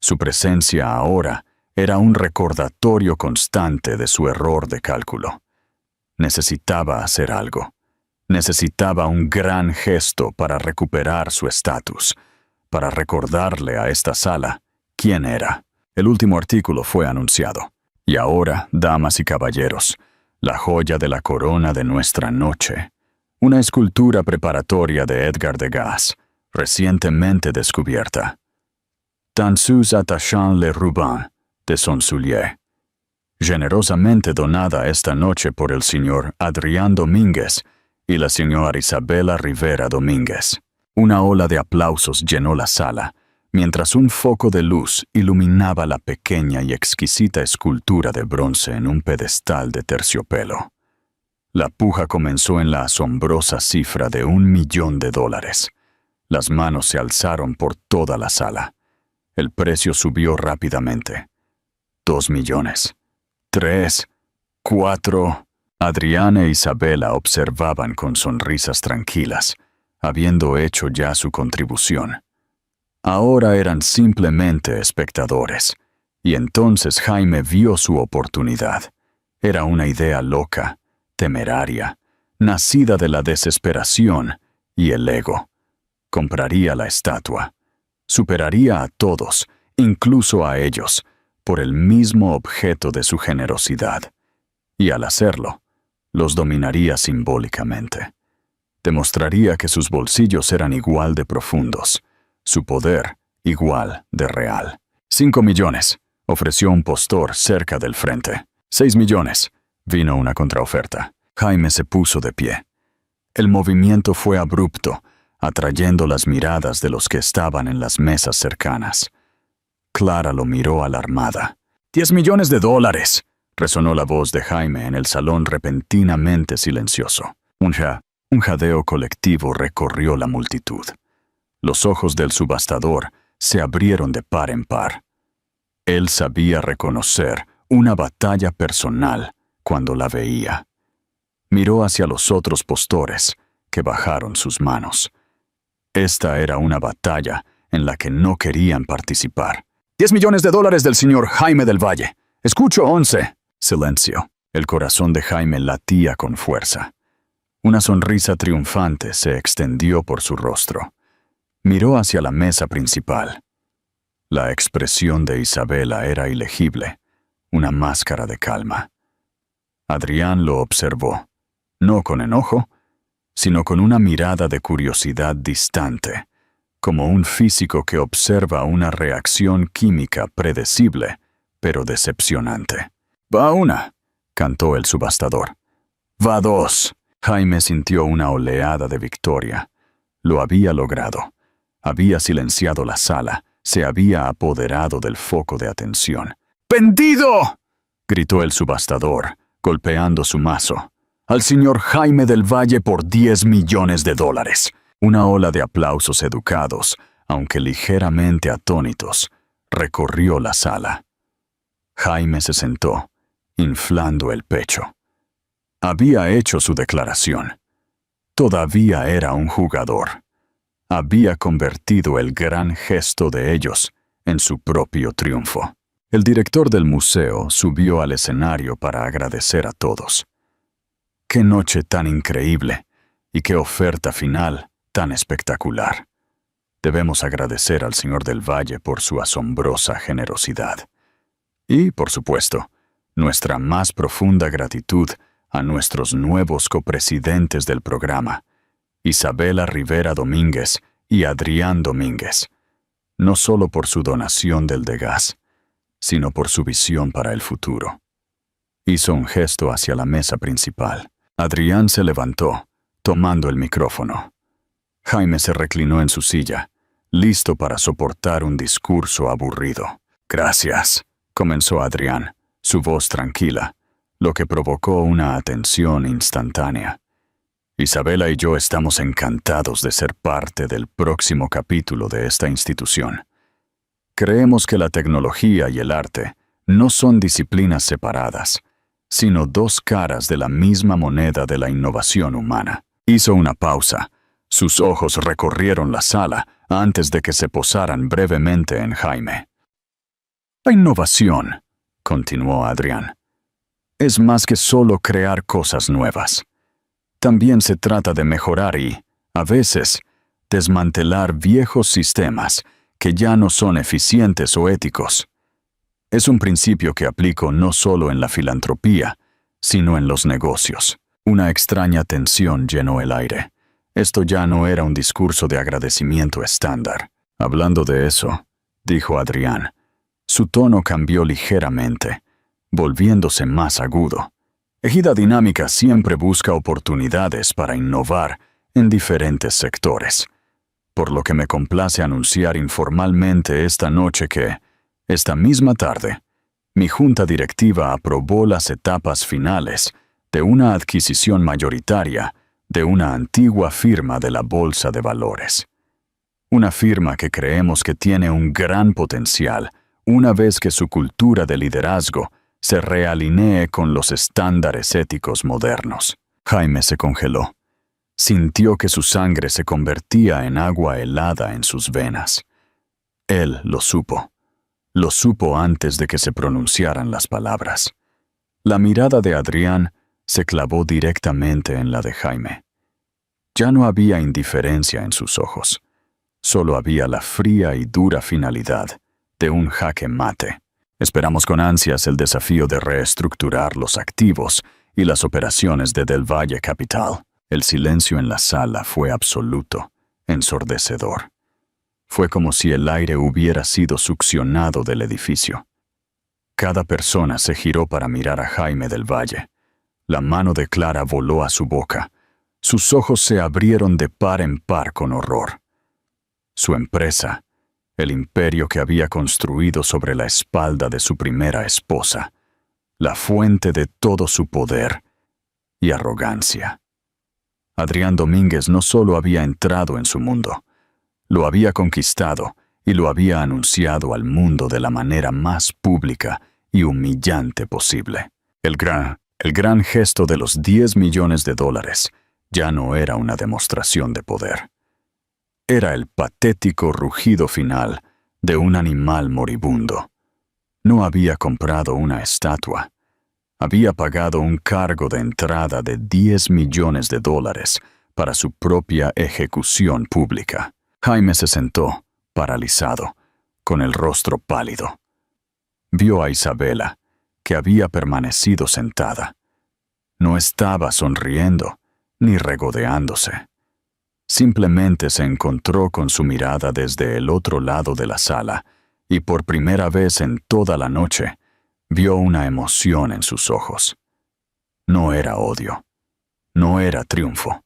Su presencia ahora era un recordatorio constante de su error de cálculo. Necesitaba hacer algo. Necesitaba un gran gesto para recuperar su estatus, para recordarle a esta sala quién era. El último artículo fue anunciado. Y ahora, damas y caballeros, la joya de la corona de nuestra noche. Una escultura preparatoria de Edgar Degas, recientemente descubierta. Danseuses attachant le ruban, de Sonsoulier. Generosamente donada esta noche por el señor Adrián Domínguez y la señora Isabela Rivera Domínguez. Una ola de aplausos llenó la sala, mientras un foco de luz iluminaba la pequeña y exquisita escultura de bronce en un pedestal de terciopelo. La puja comenzó en la asombrosa cifra de $1.000.000. Las manos se alzaron por toda la sala. El precio subió rápidamente. 2 millones. 3, 4... Adriana e Isabela observaban con sonrisas tranquilas, habiendo hecho ya su contribución. Ahora eran simplemente espectadores, y entonces Jaime vio su oportunidad. Era una idea loca, temeraria, nacida de la desesperación y el ego. Compraría la estatua. Superaría a todos, incluso a ellos, por el mismo objeto de su generosidad. Y al hacerlo, los dominaría simbólicamente. Demostraría que sus bolsillos eran igual de profundos, su poder igual de real. 5 millones, Ofreció un postor cerca del frente. 6 millones. Vino una contraoferta. Jaime se puso de pie. El movimiento fue abrupto, atrayendo las miradas de los que estaban en las mesas cercanas. Clara lo miró alarmada. $10 millones, resonó la voz de Jaime en el salón repentinamente silencioso. Un jadeo colectivo recorrió la multitud. Los ojos del subastador se abrieron de par en par. Él sabía reconocer una batalla personal cuando la veía. Miró hacia los otros postores, que bajaron sus manos. Esta era una batalla en la que no querían participar. $10 millones del señor Jaime del Valle. Escucho 11. Silencio. El corazón de Jaime latía con fuerza. Una sonrisa triunfante se extendió por su rostro. Miró hacia la mesa principal. La expresión de Isabela era ilegible, una máscara de calma. Adrián lo observó, no con enojo, sino con una mirada de curiosidad distante, como un físico que observa una reacción química predecible, pero decepcionante. «Va una», cantó el subastador. «Va dos». Jaime sintió una oleada de victoria. Lo había logrado. Había silenciado la sala, se había apoderado del foco de atención. «¡Vendido!», gritó el subastador, golpeando su mazo. «Al señor Jaime del Valle por $10 millones». Una ola de aplausos educados, aunque ligeramente atónitos, recorrió la sala. Jaime se sentó, inflando el pecho. Había hecho su declaración. Todavía era un jugador. Había convertido el gran gesto de ellos en su propio triunfo. El director del museo subió al escenario para agradecer a todos. ¡Qué noche tan increíble! Y qué oferta final tan espectacular. Debemos agradecer al señor del Valle por su asombrosa generosidad. Y, por supuesto, nuestra más profunda gratitud a nuestros nuevos copresidentes del programa, Isabela Rivera Domínguez y Adrián Domínguez, no solo por su donación del Degas, sino por su visión para el futuro. Hizo un gesto hacia la mesa principal. Adrián se levantó, tomando el micrófono. Jaime se reclinó en su silla, listo para soportar un discurso aburrido. «Gracias», comenzó Adrián, su voz tranquila, lo que provocó una atención instantánea. «Isabela y yo estamos encantados de ser parte del próximo capítulo de esta institución. Creemos que la tecnología y el arte no son disciplinas separadas, sino dos caras de la misma moneda de la innovación humana». Hizo una pausa. Sus ojos recorrieron la sala antes de que se posaran brevemente en Jaime. «La innovación», continuó Adrián, «es más que solo crear cosas nuevas. También se trata de mejorar y, a veces, desmantelar viejos sistemas que ya no son eficientes o éticos. Es un principio que aplico no solo en la filantropía, sino en los negocios». Una extraña tensión llenó el aire. Esto ya no era un discurso de agradecimiento estándar. «Hablando de eso», dijo Adrián. Su tono cambió ligeramente, volviéndose más agudo. Ejida Dinámica siempre busca oportunidades para innovar en diferentes sectores, por lo que me complace anunciar informalmente esta noche que, esta misma tarde, mi junta directiva aprobó las etapas finales de una adquisición mayoritaria de una antigua firma de la Bolsa de Valores. Una firma que creemos que tiene un gran potencial una vez que su cultura de liderazgo se realinee con los estándares éticos modernos. Jaime se congeló. Sintió que su sangre se convertía en agua helada en sus venas. Él lo supo. Lo supo antes de que se pronunciaran las palabras. La mirada de Adrián se clavó directamente en la de Jaime. Ya no había indiferencia en sus ojos. Solo había la fría y dura finalidad de un jaque mate. Esperamos con ansias el desafío de reestructurar los activos y las operaciones de Del Valle Capital. El silencio en la sala fue absoluto, ensordecedor. Fue como si el aire hubiera sido succionado del edificio. Cada persona se giró para mirar a Jaime del Valle. La mano de Clara voló a su boca. Sus ojos se abrieron de par en par con horror. Su empresa, el imperio que había construido sobre la espalda de su primera esposa, la fuente de todo su poder y arrogancia. Adrián Domínguez no solo había entrado en su mundo, lo había conquistado y lo había anunciado al mundo de la manera más pública y humillante posible. El gran gesto de los $10 millones ya no era una demostración de poder. Era el patético rugido final de un animal moribundo. No había comprado una estatua. Había pagado un cargo de entrada de $10 millones para su propia ejecución pública. Jaime se sentó, paralizado, con el rostro pálido. Vio a Isabela, que había permanecido sentada. No estaba sonriendo, ni regodeándose. Simplemente se encontró con su mirada desde el otro lado de la sala y por primera vez en toda la noche vio una emoción en sus ojos. No era odio, no era triunfo.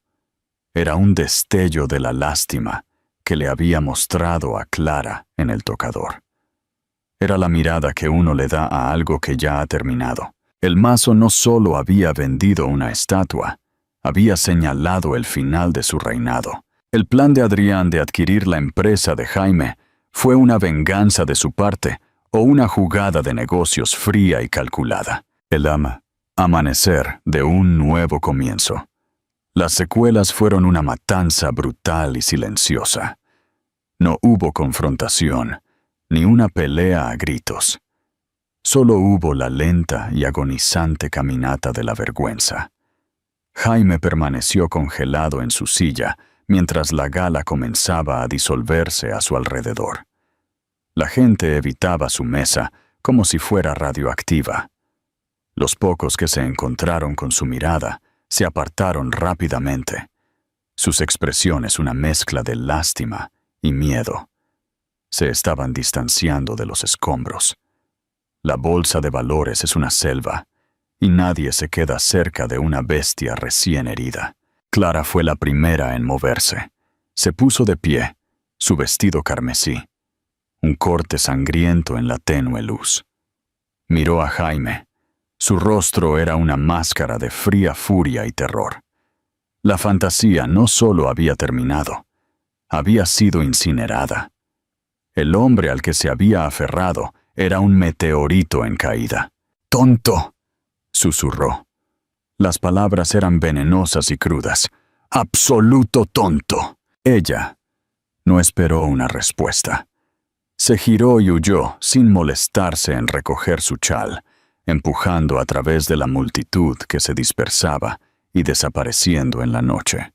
Era un destello de la lástima que le había mostrado a Clara en el tocador. Era la mirada que uno le da a algo que ya ha terminado. El mazo no solo había vendido una estatua, había señalado el final de su reinado. El plan de Adrián de adquirir la empresa de Jaime fue una venganza de su parte o una jugada de negocios fría y calculada. El amanecer de un nuevo comienzo. Las secuelas fueron una matanza brutal y silenciosa. No hubo confrontación, ni una pelea a gritos. Solo hubo la lenta y agonizante caminata de la vergüenza. Jaime permaneció congelado en su silla mientras la gala comenzaba a disolverse a su alrededor. La gente evitaba su mesa como si fuera radioactiva. Los pocos que se encontraron con su mirada se apartaron rápidamente. Sus expresiones una mezcla de lástima y miedo. Se estaban distanciando de los escombros. La bolsa de valores es una selva, y nadie se queda cerca de una bestia recién herida. Clara fue la primera en moverse. Se puso de pie, su vestido carmesí, un corte sangriento en la tenue luz. Miró a Jaime. Su rostro era una máscara de fría furia y terror. La fantasía no solo había terminado, había sido incinerada. El hombre al que se había aferrado era un meteorito en caída. «¡Tonto!», susurró. Las palabras eran venenosas y crudas. «¡Absoluto tonto!». Ella no esperó una respuesta. Se giró y huyó sin molestarse en recoger su chal, empujando a través de la multitud que se dispersaba y desapareciendo en la noche.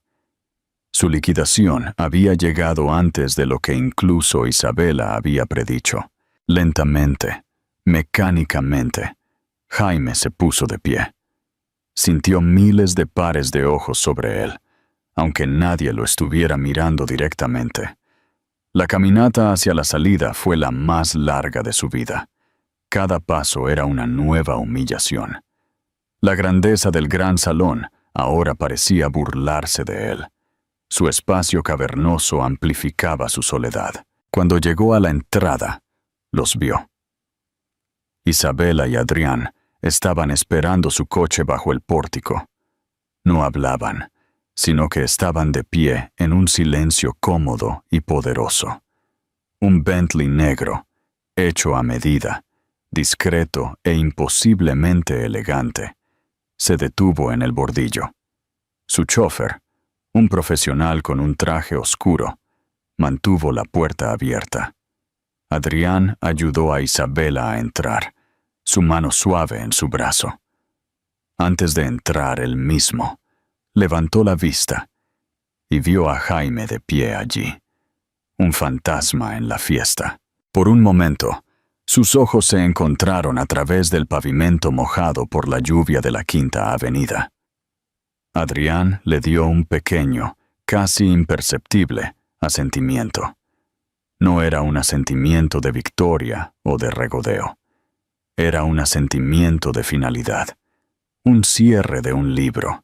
Su liquidación había llegado antes de lo que incluso Isabela había predicho. Lentamente, mecánicamente, Jaime se puso de pie. Sintió miles de pares de ojos sobre él, aunque nadie lo estuviera mirando directamente. La caminata hacia la salida fue la más larga de su vida. Cada paso era una nueva humillación. La grandeza del gran salón ahora parecía burlarse de él. Su espacio cavernoso amplificaba su soledad. Cuando llegó a la entrada, los vio. Isabela y Adrián estaban esperando su coche bajo el pórtico. No hablaban, sino que estaban de pie en un silencio cómodo y poderoso. Un Bentley negro, hecho a medida, discreto e imposiblemente elegante, se detuvo en el bordillo. Su chofer, un profesional con un traje oscuro, mantuvo la puerta abierta. Adrián ayudó a Isabela a entrar, su mano suave en su brazo. Antes de entrar él mismo, levantó la vista y vio a Jaime de pie allí, un fantasma en la fiesta. Por un momento, sus ojos se encontraron a través del pavimento mojado por la lluvia de la Quinta Avenida. Adrián le dio un pequeño, casi imperceptible, asentimiento. No era un asentimiento de victoria o de regodeo. Era un asentimiento de finalidad, un cierre de un libro.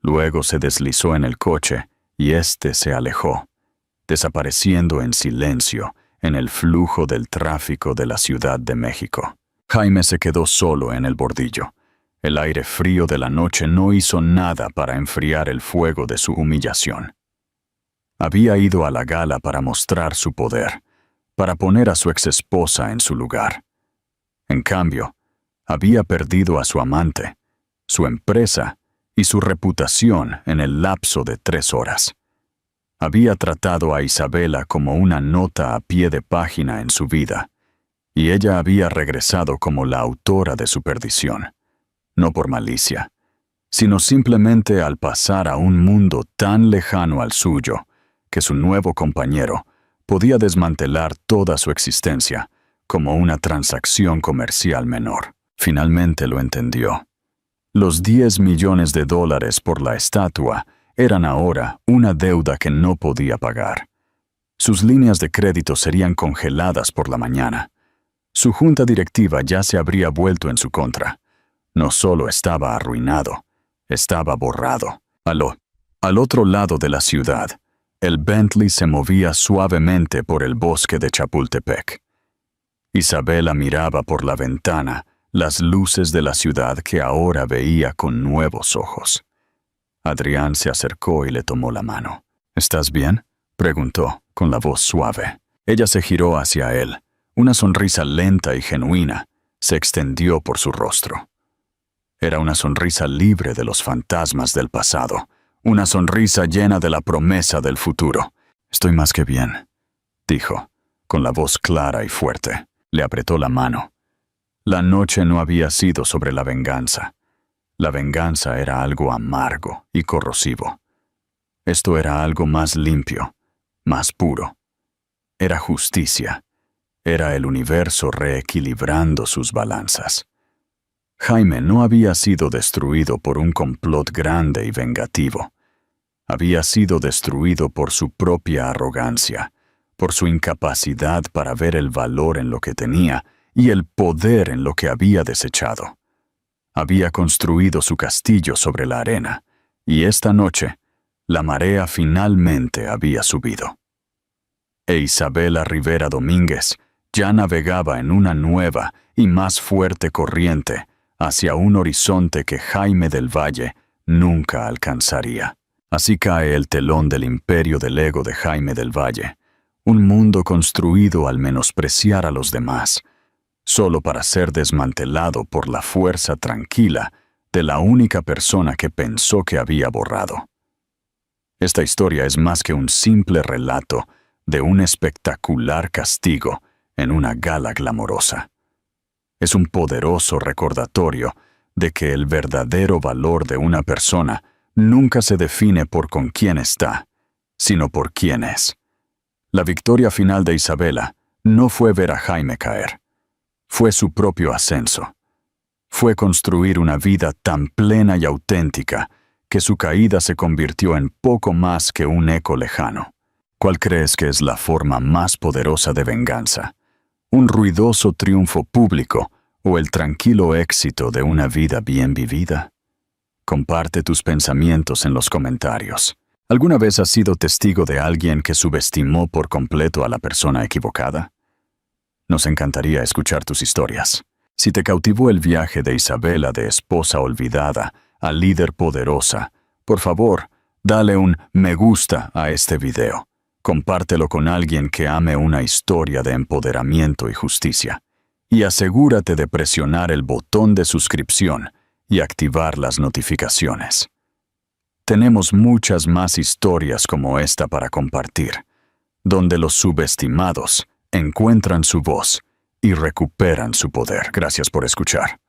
Luego se deslizó en el coche y éste se alejó, desapareciendo en silencio en el flujo del tráfico de la Ciudad de México. Jaime se quedó solo en el bordillo. El aire frío de la noche no hizo nada para enfriar el fuego de su humillación. Había ido a la gala para mostrar su poder, para poner a su exesposa en su lugar. En cambio, había perdido a su amante, su empresa y su reputación en el lapso de 3 horas. Había tratado a Isabela como una nota a pie de página en su vida, y ella había regresado como la autora de su perdición, no por malicia, sino simplemente al pasar a un mundo tan lejano al suyo que su nuevo compañero podía desmantelar toda su existencia como una transacción comercial menor. Finalmente lo entendió. Los $10 millones por la estatua eran ahora una deuda que no podía pagar. Sus líneas de crédito serían congeladas por la mañana. Su junta directiva ya se habría vuelto en su contra. No solo estaba arruinado, estaba borrado. Al otro lado de la ciudad, el Bentley se movía suavemente por el bosque de Chapultepec. Isabela miraba por la ventana las luces de la ciudad que ahora veía con nuevos ojos. Adrián se acercó y le tomó la mano. ¿Estás bien?, preguntó, con la voz suave. Ella se giró hacia él. Una sonrisa lenta y genuina se extendió por su rostro. Era una sonrisa libre de los fantasmas del pasado, una sonrisa llena de la promesa del futuro. «Estoy más que bien», dijo, con la voz clara y fuerte. Le apretó la mano. La noche no había sido sobre la venganza. La venganza era algo amargo y corrosivo. Esto era algo más limpio, más puro. Era justicia. Era el universo reequilibrando sus balanzas. Jaime no había sido destruido por un complot grande y vengativo. Había sido destruido por su propia arrogancia, por su incapacidad para ver el valor en lo que tenía y el poder en lo que había desechado. Había construido su castillo sobre la arena, y esta noche, la marea finalmente había subido. E Isabela Rivera Domínguez ya navegaba en una nueva y más fuerte corriente hacia un horizonte que Jaime del Valle nunca alcanzaría. Así cae el telón del imperio del ego de Jaime del Valle, un mundo construido al menospreciar a los demás, solo para ser desmantelado por la fuerza tranquila de la única persona que pensó que había borrado. Esta historia es más que un simple relato de un espectacular castigo en una gala glamorosa. Es un poderoso recordatorio de que el verdadero valor de una persona nunca se define por con quién está, sino por quién es. La victoria final de Isabela no fue ver a Jaime caer. Fue su propio ascenso. Fue construir una vida tan plena y auténtica que su caída se convirtió en poco más que un eco lejano. ¿Cuál crees que es la forma más poderosa de venganza? ¿Un ruidoso triunfo público o el tranquilo éxito de una vida bien vivida? Comparte tus pensamientos en los comentarios. ¿Alguna vez has sido testigo de alguien que subestimó por completo a la persona equivocada? Nos encantaría escuchar tus historias. Si te cautivó el viaje de Isabela de esposa olvidada a líder poderosa, por favor, dale un me gusta a este video. Compártelo con alguien que ame una historia de empoderamiento y justicia. Y asegúrate de presionar el botón de suscripción y activar las notificaciones. Tenemos muchas más historias como esta para compartir, donde los subestimados encuentran su voz y recuperan su poder. Gracias por escuchar.